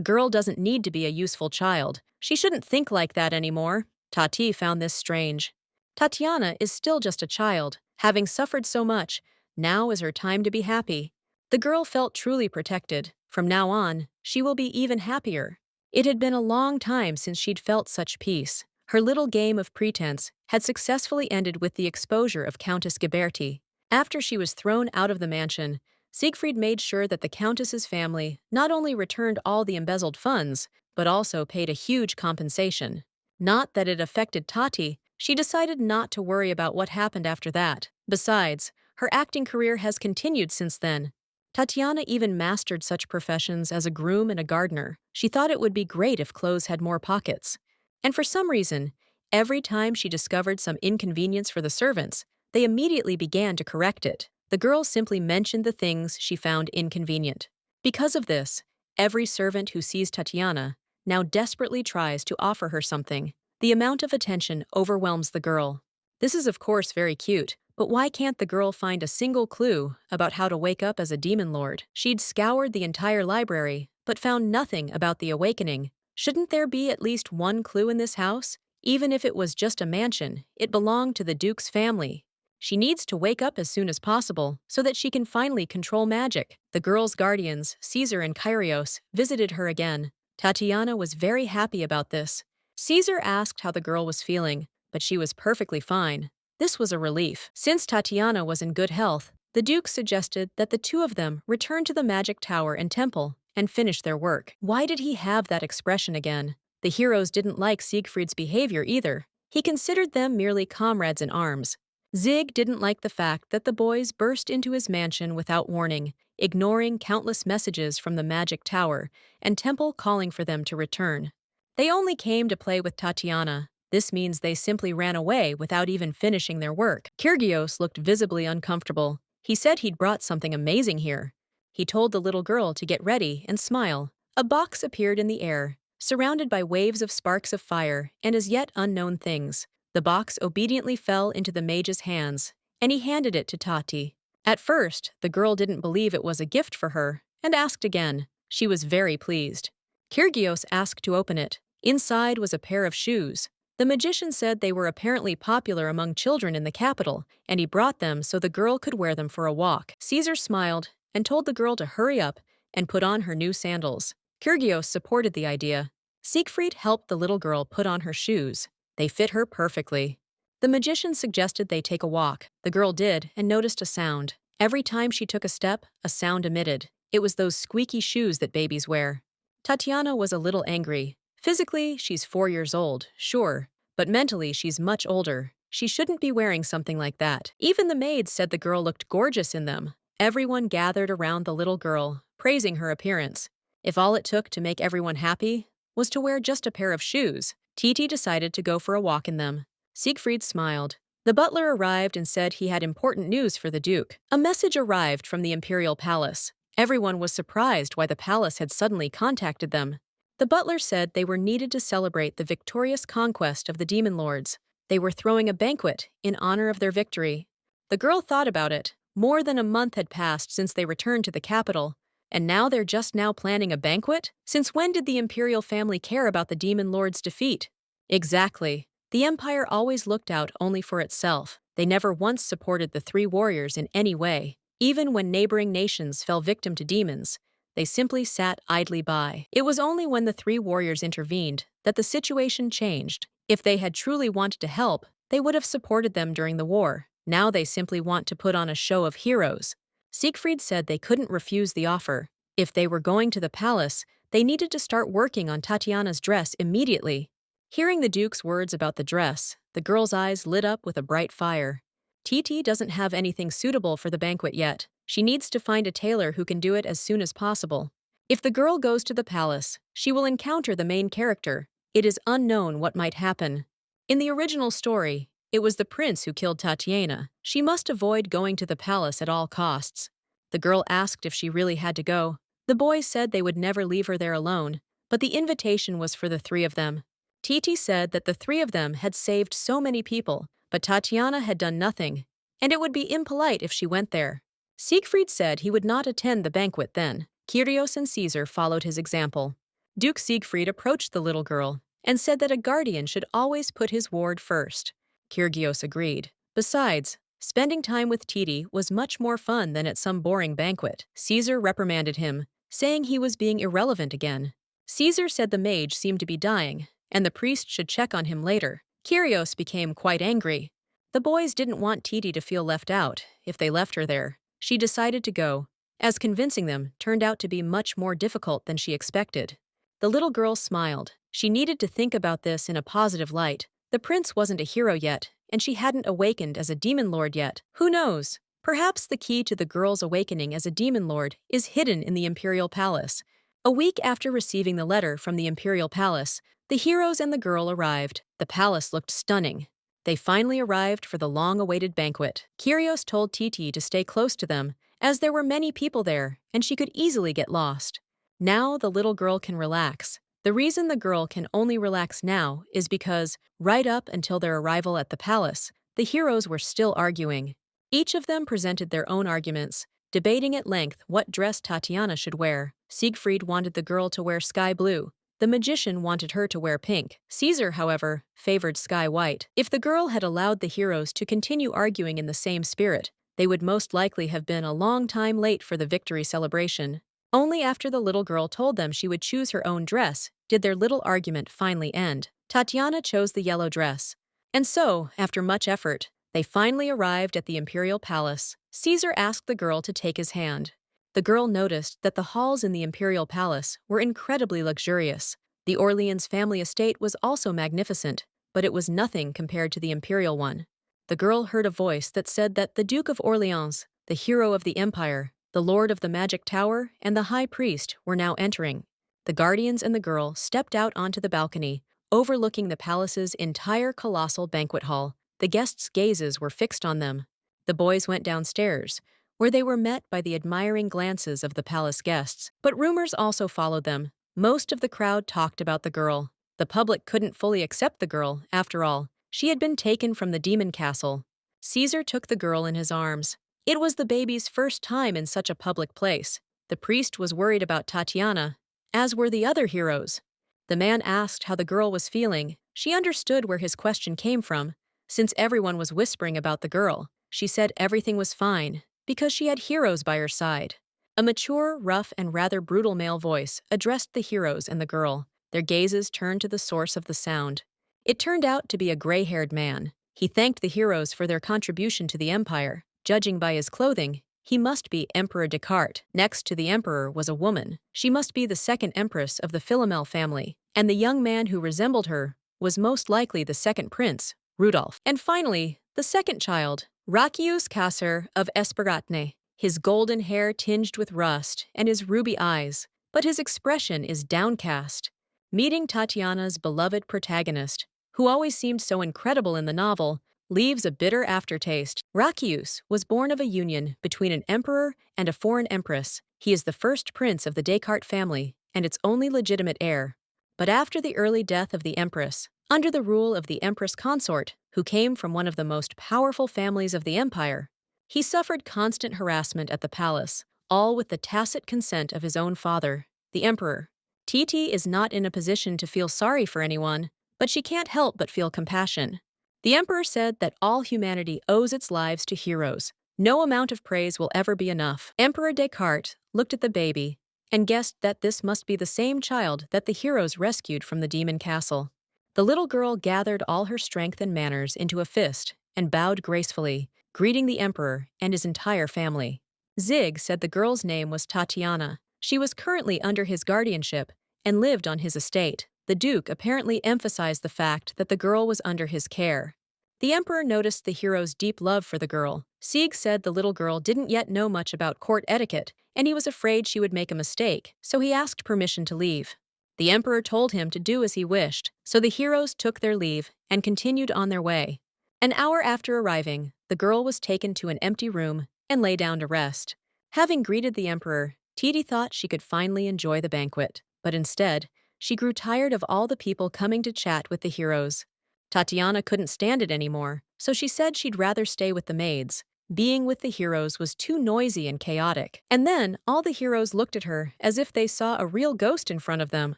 girl doesn't need to be a useful child. She shouldn't think like that anymore. Tati found this strange. Tatiana is still just a child. Having suffered so much, now is her time to be happy. The girl felt truly protected. From now on, she will be even happier. It had been a long time since she'd felt such peace. Her little game of pretense had successfully ended with the exposure of Countess Ghiberti. After she was thrown out of the mansion, Siegfried made sure that the Countess's family not only returned all the embezzled funds, but also paid a huge compensation. Not that it affected Tati. She decided not to worry about what happened after that. Besides, her acting career has continued since then. Tatiana even mastered such professions as a groom and a gardener. She thought it would be great if clothes had more pockets. And for some reason, every time she discovered some inconvenience for the servants, they immediately began to correct it. The girl simply mentioned the things she found inconvenient. Because of this, every servant who sees Tatiana now desperately tries to offer her something. The amount of attention overwhelms the girl. This is, of course, very cute, but why can't the girl find a single clue about how to wake up as a demon lord? She'd scoured the entire library, but found nothing about the awakening. Shouldn't there be at least one clue in this house? Even if it was just a mansion, it belonged to the Duke's family. She needs to wake up as soon as possible so that she can finally control magic. The girl's guardians, Caesar and Kyrios, visited her again. Tatiana was very happy about this. Caesar asked how the girl was feeling, but she was perfectly fine. This was a relief. Since Tatiana was in good health, the Duke suggested that the two of them return to the magic tower and temple and finish their work. Why did he have that expression again? The heroes didn't like Siegfried's behavior either. He considered them merely comrades in arms. Zig didn't like the fact that the boys burst into his mansion without warning, ignoring countless messages from the magic tower and temple calling for them to return. They only came to play with Tatiana. This means they simply ran away without even finishing their work. Kyrgios looked visibly uncomfortable. He said he'd brought something amazing here. He told the little girl to get ready and smile. A box appeared in the air, surrounded by waves of sparks of fire and as yet unknown things. The box obediently fell into the mage's hands, and he handed it to Tati. At first, the girl didn't believe it was a gift for her, and asked again. She was very pleased. Kyrgios asked to open it. Inside was a pair of shoes. The magician said they were apparently popular among children in the capital, and he brought them so the girl could wear them for a walk. Caesar smiled and told the girl to hurry up and put on her new sandals. Kyrgios supported the idea. Siegfried helped the little girl put on her shoes. They fit her perfectly. The magician suggested they take a walk. The girl did and noticed a sound. Every time she took a step, a sound emitted. It was those squeaky shoes that babies wear. Tatiana was a little angry. Physically, she's 4 years old, sure, but mentally she's much older. She shouldn't be wearing something like that. Even the maids said the girl looked gorgeous in them. Everyone gathered around the little girl, praising her appearance. If all it took to make everyone happy was to wear just a pair of shoes, Titi decided to go for a walk in them. Siegfried smiled. The butler arrived and said he had important news for the Duke. A message arrived from the imperial palace. Everyone was surprised why the palace had suddenly contacted them. The butler said they were needed to celebrate the victorious conquest of the demon lords. They were throwing a banquet in honor of their victory. The girl thought about it. More than a month had passed since they returned to the capital, and now they're just now planning a banquet? Since when did the imperial family care about the demon lord's defeat? Exactly. The empire always looked out only for itself. They never once supported the three warriors in any way. Even when neighboring nations fell victim to demons, they simply sat idly by. It was only when the three warriors intervened that the situation changed. If they had truly wanted to help, they would have supported them during the war. Now they simply want to put on a show of heroes. Siegfried said they couldn't refuse the offer. If they were going to the palace, they needed to start working on Tatiana's dress immediately. Hearing the Duke's words about the dress, the girl's eyes lit up with a bright fire. Titi doesn't have anything suitable for the banquet yet. She needs to find a tailor who can do it as soon as possible. If the girl goes to the palace, she will encounter the main character. It is unknown what might happen. In the original story, it was the prince who killed Tatiana. She must avoid going to the palace at all costs. The girl asked if she really had to go. The boys said they would never leave her there alone, but the invitation was for the three of them. Titi said that the three of them had saved so many people, but Tatiana had done nothing, and it would be impolite if she went there. Siegfried said he would not attend the banquet then. Kyrios and Caesar followed his example. Duke Siegfried approached the little girl and said that a guardian should always put his ward first. Kyrgios agreed. Besides, spending time with Titi was much more fun than at some boring banquet. Caesar reprimanded him, saying he was being irrelevant again. Caesar said the mage seemed to be dying, and the priest should check on him later. Kyrgios became quite angry. The boys didn't want Titi to feel left out if they left her there. She decided to go, as convincing them turned out to be much more difficult than she expected. The little girl smiled. She needed to think about this in a positive light. The prince wasn't a hero yet, and she hadn't awakened as a demon lord yet. Who knows? Perhaps the key to the girl's awakening as a demon lord is hidden in the imperial palace. A week after receiving the letter from the imperial palace, the heroes and the girl arrived. The palace looked stunning. They finally arrived for the long-awaited banquet. Kyrios told Titi to stay close to them, as there were many people there, and she could easily get lost. Now the little girl can relax. The reason the girl can only relax now is because, right up until their arrival at the palace, the heroes were still arguing. Each of them presented their own arguments, debating at length what dress Tatiana should wear. Siegfried wanted the girl to wear sky blue. The magician wanted her to wear pink. Caesar, however, favored sky white. If the girl had allowed the heroes to continue arguing in the same spirit, they would most likely have been a long time late for the victory celebration. Only after the little girl told them she would choose her own dress did their little argument finally end. Tatiana chose the yellow dress. And so, after much effort, they finally arrived at the imperial palace. Caesar asked the girl to take his hand. The girl noticed that the halls in the imperial palace were incredibly luxurious. The Orleans family estate was also magnificent, but it was nothing compared to the imperial one. The girl heard a voice that said that the Duke of Orleans, the hero of the empire, the Lord of the Magic Tower, and the High Priest were now entering. The guardians and the girl stepped out onto the balcony, overlooking the palace's entire colossal banquet hall. The guests' gazes were fixed on them. The boys went downstairs, where they were met by the admiring glances of the palace guests. But rumors also followed them. Most of the crowd talked about the girl. The public couldn't fully accept the girl, after all. She had been taken from the demon castle. Caesar took the girl in his arms. It was the baby's first time in such a public place. The priest was worried about Tatiana, as were the other heroes. The man asked how the girl was feeling. She understood where his question came from. Since everyone was whispering about the girl, she said everything was fine, because she had heroes by her side. A mature, rough, and rather brutal male voice addressed the heroes and the girl. Their gazes turned to the source of the sound. It turned out to be a gray-haired man. He thanked the heroes for their contribution to the empire. Judging by his clothing, he must be Emperor Descartes. Next to the emperor was a woman. She must be the second empress of the Philomel family, and the young man who resembled her was most likely the second prince, Rudolph. And finally, the second child, Rachius Caesar of Esperatne. His golden hair tinged with rust and his ruby eyes, but his expression is downcast. Meeting Tatiana's beloved protagonist, who always seemed so incredible in the novel, leaves a bitter aftertaste. Rachius was born of a union between an emperor and a foreign empress. He is the first prince of the Descartes family and its only legitimate heir. But after the early death of the empress, under the rule of the empress consort, who came from one of the most powerful families of the empire, he suffered constant harassment at the palace, all with the tacit consent of his own father, the emperor. Titi is not in a position to feel sorry for anyone, but she can't help but feel compassion. The emperor said that all humanity owes its lives to heroes. No amount of praise will ever be enough. Emperor Descartes looked at the baby and guessed that this must be the same child that the heroes rescued from the demon castle. The little girl gathered all her strength and manners into a fist and bowed gracefully, greeting the emperor and his entire family. Zig said the girl's name was Tatiana. She was currently under his guardianship and lived on his estate. The Duke apparently emphasized the fact that the girl was under his care. The emperor noticed the hero's deep love for the girl. Sieg said the little girl didn't yet know much about court etiquette, and he was afraid she would make a mistake, so he asked permission to leave. The emperor told him to do as he wished, so the heroes took their leave and continued on their way. An hour after arriving, the girl was taken to an empty room and lay down to rest. Having greeted the emperor, Titi thought she could finally enjoy the banquet, but instead, she grew tired of all the people coming to chat with the heroes. Tatiana couldn't stand it anymore, so she said she'd rather stay with the maids. Being with the heroes was too noisy and chaotic. And then, all the heroes looked at her as if they saw a real ghost in front of them.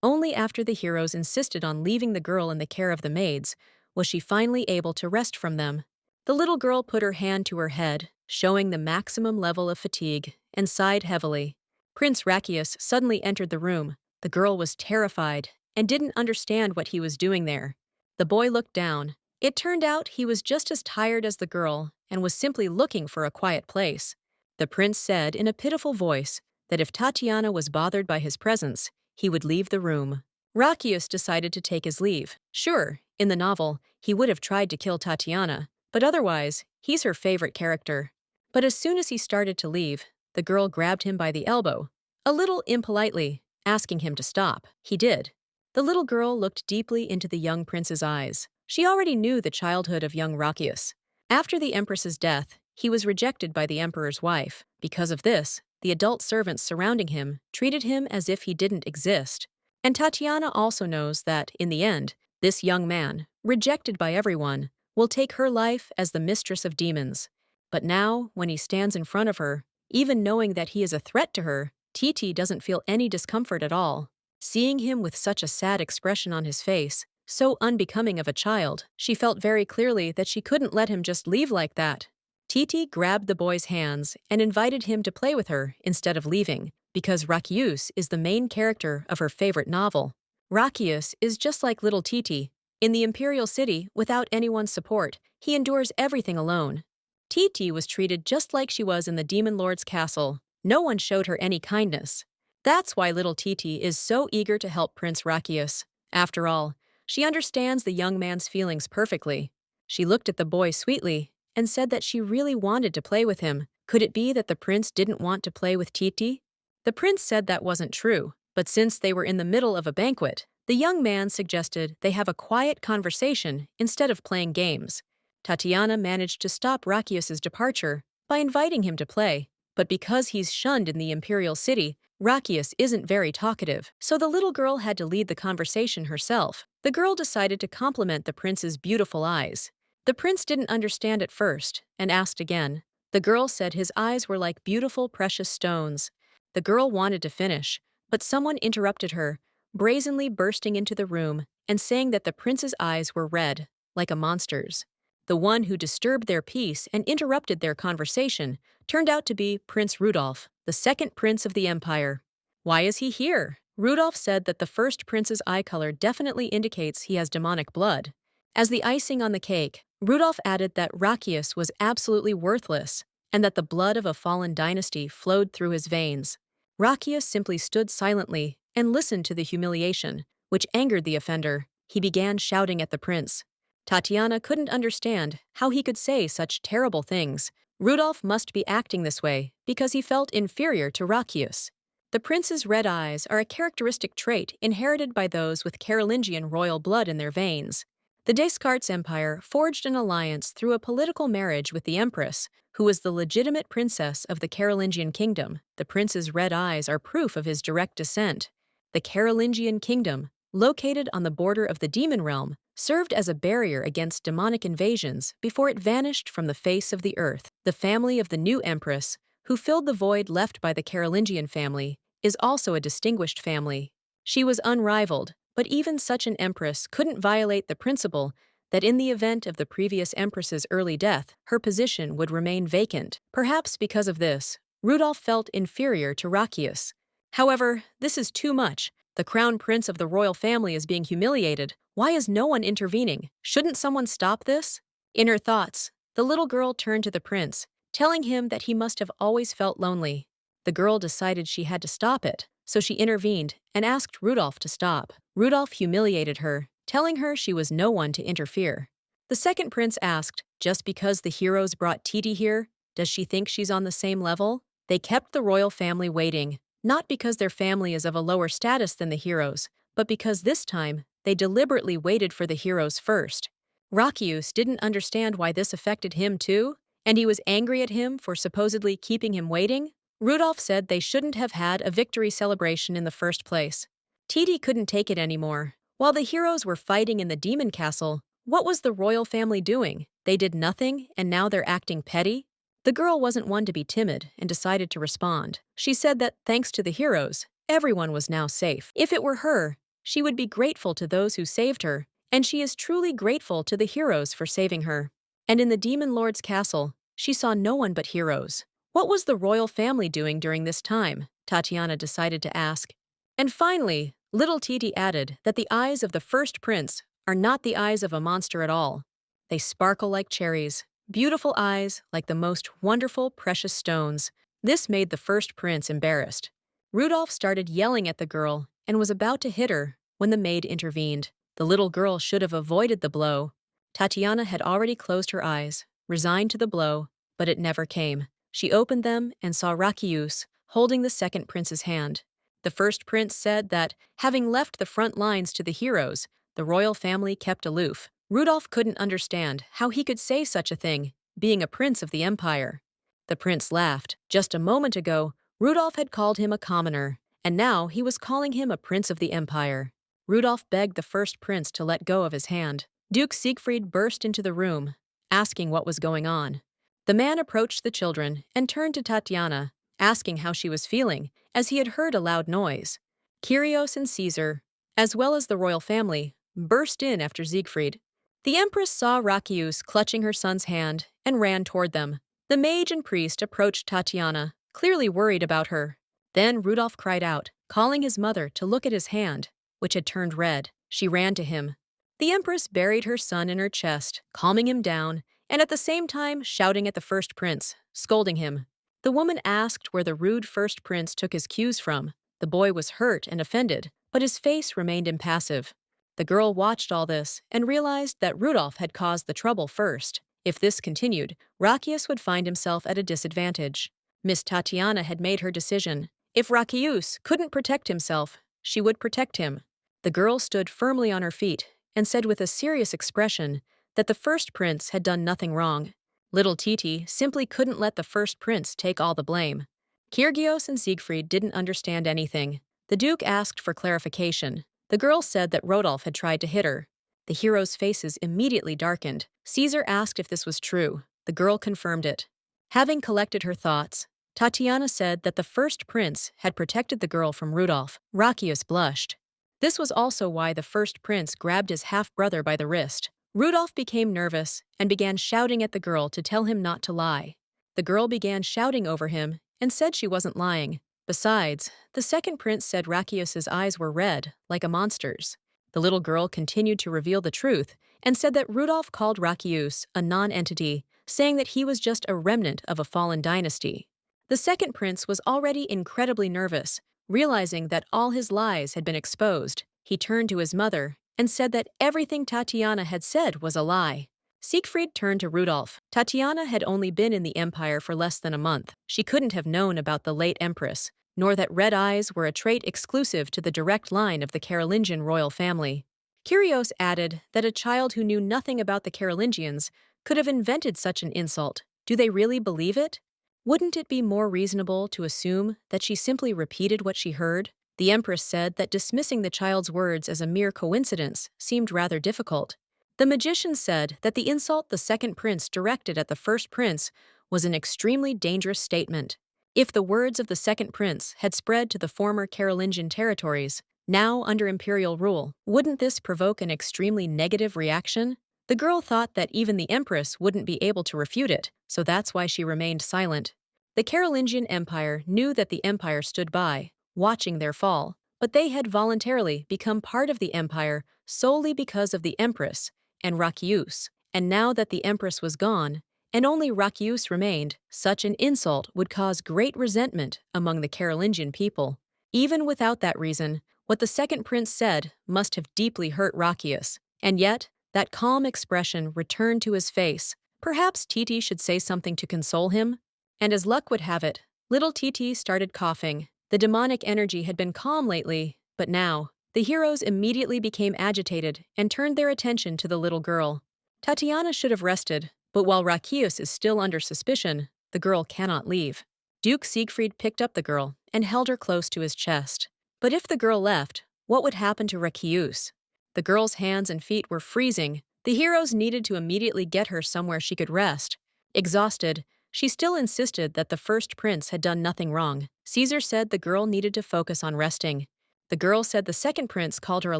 Only after the heroes insisted on leaving the girl in the care of the maids was she finally able to rest from them. The little girl put her hand to her head, showing the maximum level of fatigue, and sighed heavily. Prince Rachius suddenly entered the room. The girl was terrified and didn't understand what he was doing there. The boy looked down. It turned out he was just as tired as the girl and was simply looking for a quiet place. The prince said in a pitiful voice that if Tatiana was bothered by his presence, he would leave the room. Rachius decided to take his leave. Sure, in the novel, he would have tried to kill Tatiana, but otherwise, he's her favorite character. But as soon as he started to leave, the girl grabbed him by the elbow, a little impolitely, asking him to stop. He did. The little girl looked deeply into the young prince's eyes. She already knew the childhood of young Rakius. After the empress's death, he was rejected by the emperor's wife. Because of this, the adult servants surrounding him treated him as if he didn't exist. And Tatiana also knows that, in the end, this young man, rejected by everyone, will take her life as the mistress of demons. But now, when he stands in front of her, even knowing that he is a threat to her, Titi doesn't feel any discomfort at all. Seeing him with such a sad expression on his face, so unbecoming of a child, she felt very clearly that she couldn't let him just leave like that. Titi grabbed the boy's hands and invited him to play with her instead of leaving, because Rakius is the main character of her favorite novel. Rakius is just like little Titi. In the imperial city, without anyone's support, he endures everything alone. Titi was treated just like she was in the Demon Lord's castle. No one showed her any kindness. That's why little Titi is so eager to help Prince Rakius. After all, she understands the young man's feelings perfectly. She looked at the boy sweetly and said that she really wanted to play with him. Could it be that the prince didn't want to play with Titi? The prince said that wasn't true, but since they were in the middle of a banquet, the young man suggested they have a quiet conversation instead of playing games. Tatiana managed to stop Rakius's departure by inviting him to play, but because he's shunned in the imperial city, Rakius isn't very talkative, so the little girl had to lead the conversation herself. The girl decided to compliment the prince's beautiful eyes. The prince didn't understand at first and asked again. The girl said his eyes were like beautiful precious stones. The girl wanted to finish, but someone interrupted her, brazenly bursting into the room and saying that the prince's eyes were red, like a monster's. The one who disturbed their peace and interrupted their conversation turned out to be Prince Rudolph, the second prince of the empire. Why is he here? Rudolph said that the first prince's eye color definitely indicates he has demonic blood. As the icing on the cake, Rudolph added that Rakius was absolutely worthless and that the blood of a fallen dynasty flowed through his veins. Rakius simply stood silently and listened to the humiliation, which angered the offender. He began shouting at the prince. Tatiana couldn't understand how he could say such terrible things. Rudolph must be acting this way because he felt inferior to Rakius. The prince's red eyes are a characteristic trait inherited by those with Carolingian royal blood in their veins. The Descartes Empire forged an alliance through a political marriage with the empress, who was the legitimate princess of the Carolingian kingdom. The prince's red eyes are proof of his direct descent. The Carolingian kingdom, located on the border of the demon realm, served as a barrier against demonic invasions before it vanished from the face of the earth. The family of the new empress, who filled the void left by the Carolingian family, is also a distinguished family. She was unrivaled, but even such an empress couldn't violate the principle that in the event of the previous empress's early death, her position would remain vacant. Perhaps because of this, Rudolph felt inferior to Rakius. However, this is too much. The crown prince of the royal family is being humiliated. Why is no one intervening? Shouldn't someone stop this? In her thoughts, the little girl turned to the prince, telling him that he must have always felt lonely. The girl decided she had to stop it, so she intervened and asked Rudolph to stop. Rudolph humiliated her, telling her she was no one to interfere. The second prince asked, just because the heroes brought Titi here, does she think she's on the same level? They kept the royal family waiting, not because their family is of a lower status than the heroes, but because this time, they deliberately waited for the heroes first. Rakius didn't understand why this affected him too, and he was angry at him for supposedly keeping him waiting. Rudolph said they shouldn't have had a victory celebration in the first place. Titi couldn't take it anymore. While the heroes were fighting in the demon castle, what was the royal family doing? They did nothing, and now they're acting petty? The girl wasn't one to be timid and decided to respond. She said that, thanks to the heroes, everyone was now safe. If it were her, she would be grateful to those who saved her, and she is truly grateful to the heroes for saving her. And in the Demon Lord's castle, she saw no one but heroes. What was the royal family doing during this time? Tatiana decided to ask. And finally, little Titi added that the eyes of the first prince are not the eyes of a monster at all. They sparkle like cherries, beautiful eyes like the most wonderful precious stones. This made the first prince embarrassed. Rudolph started yelling at the girl and was about to hit her when the maid intervened. The little girl should have avoided the blow. Tatiana had already closed her eyes, resigned to the blow, but it never came. She opened them and saw Rakius holding the second prince's hand. The first prince said that, having left the front lines to the heroes, the royal family kept aloof. Rudolph couldn't understand how he could say such a thing, being a prince of the empire. The prince laughed. Just a moment ago, Rudolph had called him a commoner, and now he was calling him a prince of the empire. Rudolph begged the first prince to let go of his hand. Duke Siegfried burst into the room, asking what was going on. The man approached the children and turned to Tatiana, asking how she was feeling, as he had heard a loud noise. Kyrios and Caesar, as well as the royal family, burst in after Siegfried. The empress saw Rakius clutching her son's hand and ran toward them. The mage and priest approached Tatiana, clearly worried about her. Then Rudolph cried out, calling his mother to look at his hand, which had turned red. She ran to him. The empress buried her son in her chest, calming him down, and at the same time shouting at the first prince, scolding him. The woman asked where the rude first prince took his cues from. The boy was hurt and offended, but his face remained impassive. The girl watched all this and realized that Rudolph had caused the trouble first. If this continued, Rakius would find himself at a disadvantage. Miss Tatiana had made her decision. If Rakius couldn't protect himself, she would protect him. The girl stood firmly on her feet and said with a serious expression that the first prince had done nothing wrong. Little Titi simply couldn't let the first prince take all the blame. Kyrgios and Siegfried didn't understand anything. The duke asked for clarification. The girl said that Rodolph had tried to hit her. The heroes' faces immediately darkened. Caesar asked if this was true. The girl confirmed it. Having collected her thoughts, Tatiana said that the first prince had protected the girl from Rudolph. Rakius blushed. This was also why the first prince grabbed his half-brother by the wrist. Rudolph became nervous and began shouting at the girl to tell him not to lie. The girl began shouting over him and said she wasn't lying. Besides, the second prince said Rakius's eyes were red, like a monster's. The little girl continued to reveal the truth and said that Rudolph called Rakius a non-entity, saying that he was just a remnant of a fallen dynasty. The second prince was already incredibly nervous, realizing that all his lies had been exposed. He turned to his mother and said that everything Tatiana had said was a lie. Siegfried turned to Rudolph. Tatiana had only been in the empire for less than a month. She couldn't have known about the late empress, nor that red eyes were a trait exclusive to the direct line of the Carolingian royal family. Kyrios added that a child who knew nothing about the Carolingians could have invented such an insult. Do they really believe it? Wouldn't it be more reasonable to assume that she simply repeated what she heard? The empress said that dismissing the child's words as a mere coincidence seemed rather difficult. The magician said that the insult the second prince directed at the first prince was an extremely dangerous statement. If the words of the second prince had spread to the former Carolingian territories, now under imperial rule, wouldn't this provoke an extremely negative reaction? The girl thought that even the empress wouldn't be able to refute it, so that's why she remained silent. The Carolingian Empire knew that the empire stood by, watching their fall, but they had voluntarily become part of the empire solely because of the empress and Rakius. And now that the empress was gone, and only Rakius remained, such an insult would cause great resentment among the Carolingian people. Even without that reason, what the second prince said must have deeply hurt Rakius, and yet, that calm expression returned to his face. Perhaps Titi should say something to console him? And as luck would have it, little Titi started coughing. The demonic energy had been calm lately, but now, the heroes immediately became agitated and turned their attention to the little girl. Tatiana should have rested, but while Rakius is still under suspicion, the girl cannot leave. Duke Siegfried picked up the girl and held her close to his chest. But if the girl left, what would happen to Rakius? The girl's hands and feet were freezing. The heroes needed to immediately get her somewhere she could rest. Exhausted, she still insisted that the first prince had done nothing wrong. Caesar said the girl needed to focus on resting. The girl said the second prince called her a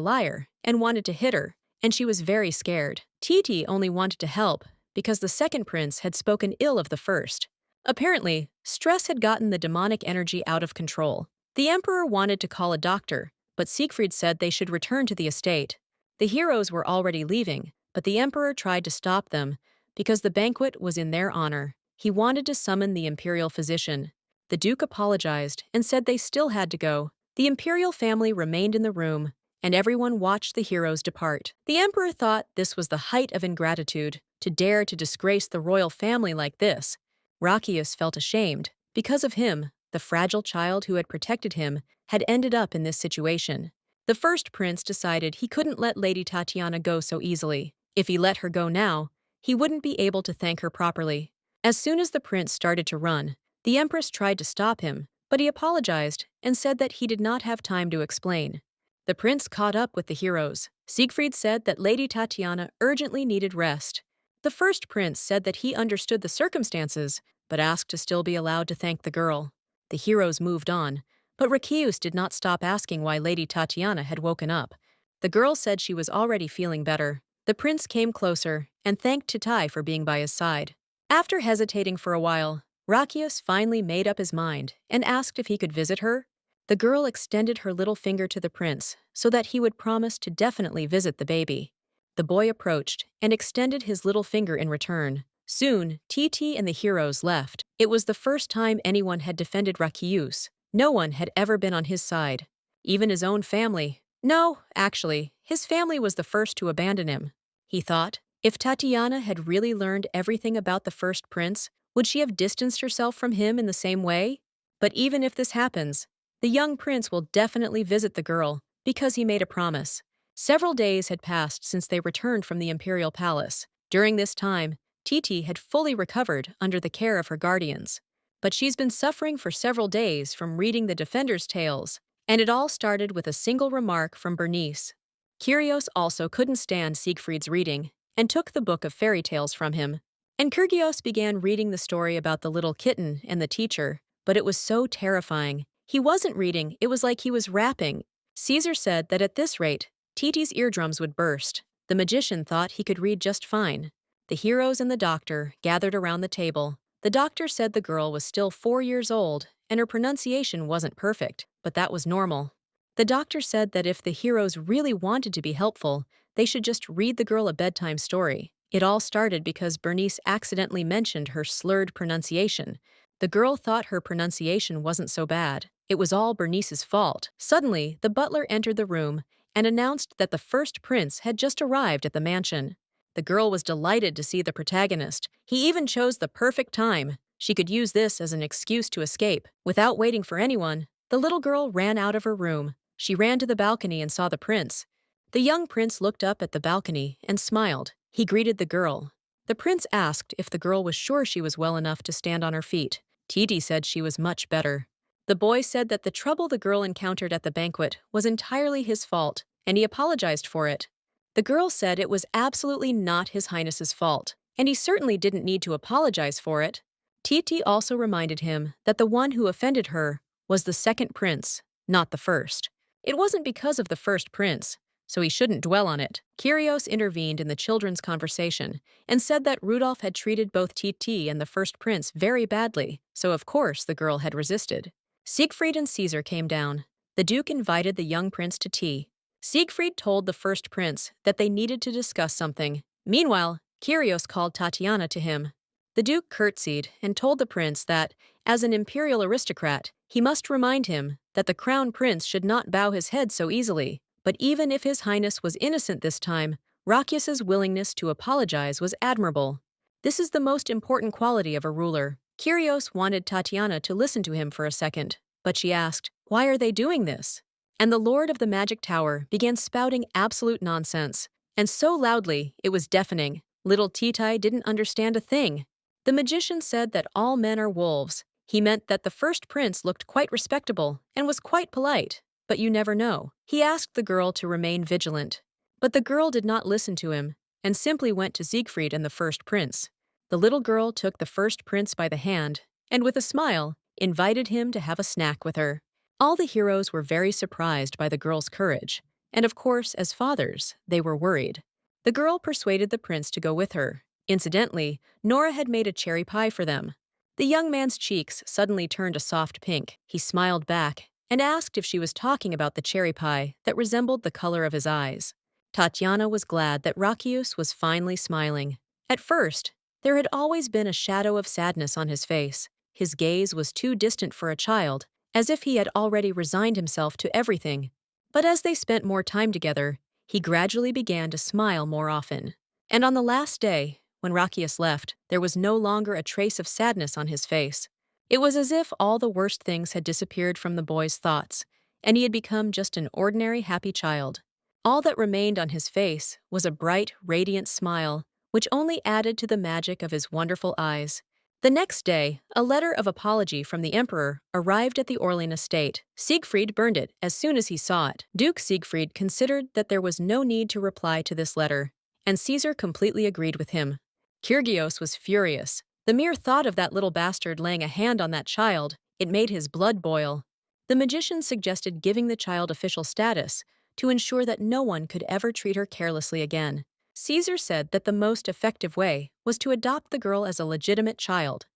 liar and wanted to hit her, and she was very scared. Titi only wanted to help because the second prince had spoken ill of the first. Apparently, stress had gotten the demonic energy out of control. The emperor wanted to call a doctor, but Siegfried said they should return to the estate. The heroes were already leaving, but the emperor tried to stop them because the banquet was in their honor. He wanted to summon the imperial physician. The duke apologized and said they still had to go. The imperial family remained in the room, and everyone watched the heroes depart. The emperor thought this was the height of ingratitude, to dare to disgrace the royal family like this. Rakius felt ashamed. Because of him, the fragile child who had protected him had ended up in this situation. The first prince decided he couldn't let Lady Tatiana go so easily. If he let her go now, he wouldn't be able to thank her properly. As soon as the prince started to run, the empress tried to stop him, but he apologized and said that he did not have time to explain. The prince caught up with the heroes. Siegfried said that Lady Tatiana urgently needed rest. The first prince said that he understood the circumstances, but asked to still be allowed to thank the girl. The heroes moved on, but Rakius did not stop asking why Lady Tatiana had woken up. The girl said she was already feeling better. The prince came closer and thanked Titai for being by his side. After hesitating for a while, Rakius finally made up his mind and asked if he could visit her. The girl extended her little finger to the prince so that he would promise to definitely visit the baby. The boy approached and extended his little finger in return. Soon, Titi and the heroes left. It was the first time anyone had defended Rakius. No one had ever been on his side. Even his own family. No, actually, his family was the first to abandon him. He thought, if Tatiana had really learned everything about the first prince, would she have distanced herself from him in the same way? But even if this happens, the young prince will definitely visit the girl, because he made a promise. Several days had passed since they returned from the imperial palace. During this time, Titi had fully recovered under the care of her guardians. But she's been suffering for several days from reading the Defender's Tales, and it all started with a single remark from Bernice. Kyrios also couldn't stand Siegfried's reading, and took the book of fairy tales from him. And Kyrgios began reading the story about the little kitten and the teacher, but it was so terrifying. He wasn't reading, it was like he was rapping. Caesar said that at this rate, Titi's eardrums would burst. The magician thought he could read just fine. The heroes and the doctor gathered around the table. The doctor said the girl was still 4 years old, and her pronunciation wasn't perfect, but that was normal. The doctor said that if the heroes really wanted to be helpful, they should just read the girl a bedtime story. It all started because Bernice accidentally mentioned her slurred pronunciation. The girl thought her pronunciation wasn't so bad. It was all Bernice's fault. Suddenly, the butler entered the room and announced that the first prince had just arrived at the mansion. The girl was delighted to see the protagonist. He even chose the perfect time. She could use this as an excuse to escape. Without waiting for anyone, the little girl ran out of her room. She ran to the balcony and saw the prince. The young prince looked up at the balcony and smiled. He greeted the girl. The prince asked if the girl was sure she was well enough to stand on her feet. Titi said she was much better. The boy said that the trouble the girl encountered at the banquet was entirely his fault, and he apologized for it. The girl said it was absolutely not His Highness's fault, and he certainly didn't need to apologize for it. Titi also reminded him that the one who offended her was the second prince, not the first. It wasn't because of the first prince, so he shouldn't dwell on it. Kyrios intervened in the children's conversation and said that Rudolph had treated both Titi and the first prince very badly, so of course the girl had resisted. Siegfried and Caesar came down. The duke invited the young prince to tea. Siegfried told the first prince that they needed to discuss something. Meanwhile, Kyrios called Tatiana to him. The duke curtsied and told the prince that, as an imperial aristocrat, he must remind him that the crown prince should not bow his head so easily. But even if His Highness was innocent this time, Rakius's willingness to apologize was admirable. This is the most important quality of a ruler. Kyrios wanted Tatiana to listen to him for a second, but she asked, "Why are they doing this?" And the Lord of the Magic Tower began spouting absolute nonsense, and so loudly it was deafening. Little Titai didn't understand a thing. The magician said that all men are wolves. He meant that the first prince looked quite respectable and was quite polite. But you never know. He asked the girl to remain vigilant. But the girl did not listen to him, and simply went to Siegfried and the first prince. The little girl took the first prince by the hand, and with a smile, invited him to have a snack with her. All the heroes were very surprised by the girl's courage, and of course, as fathers, they were worried. The girl persuaded the prince to go with her. Incidentally, Nora had made a cherry pie for them. The young man's cheeks suddenly turned a soft pink. He smiled back and asked if she was talking about the cherry pie that resembled the color of his eyes. Tatiana was glad that Rakius was finally smiling. At first, there had always been a shadow of sadness on his face. His gaze was too distant for a child, as if he had already resigned himself to everything. But as they spent more time together, he gradually began to smile more often. And on the last day, when Rakius left, there was no longer a trace of sadness on his face. It was as if all the worst things had disappeared from the boy's thoughts, and he had become just an ordinary happy child. All that remained on his face was a bright, radiant smile, which only added to the magic of his wonderful eyes. The next day, a letter of apology from the emperor arrived at the Orlean estate. Siegfried burned it as soon as he saw it. Duke Siegfried considered that there was no need to reply to this letter, and Caesar completely agreed with him. Kyrgios was furious. The mere thought of that little bastard laying a hand on that child, it made his blood boil. The magician suggested giving the child official status to ensure that no one could ever treat her carelessly again. Caesar said that the most effective way was to adopt the girl as a legitimate child.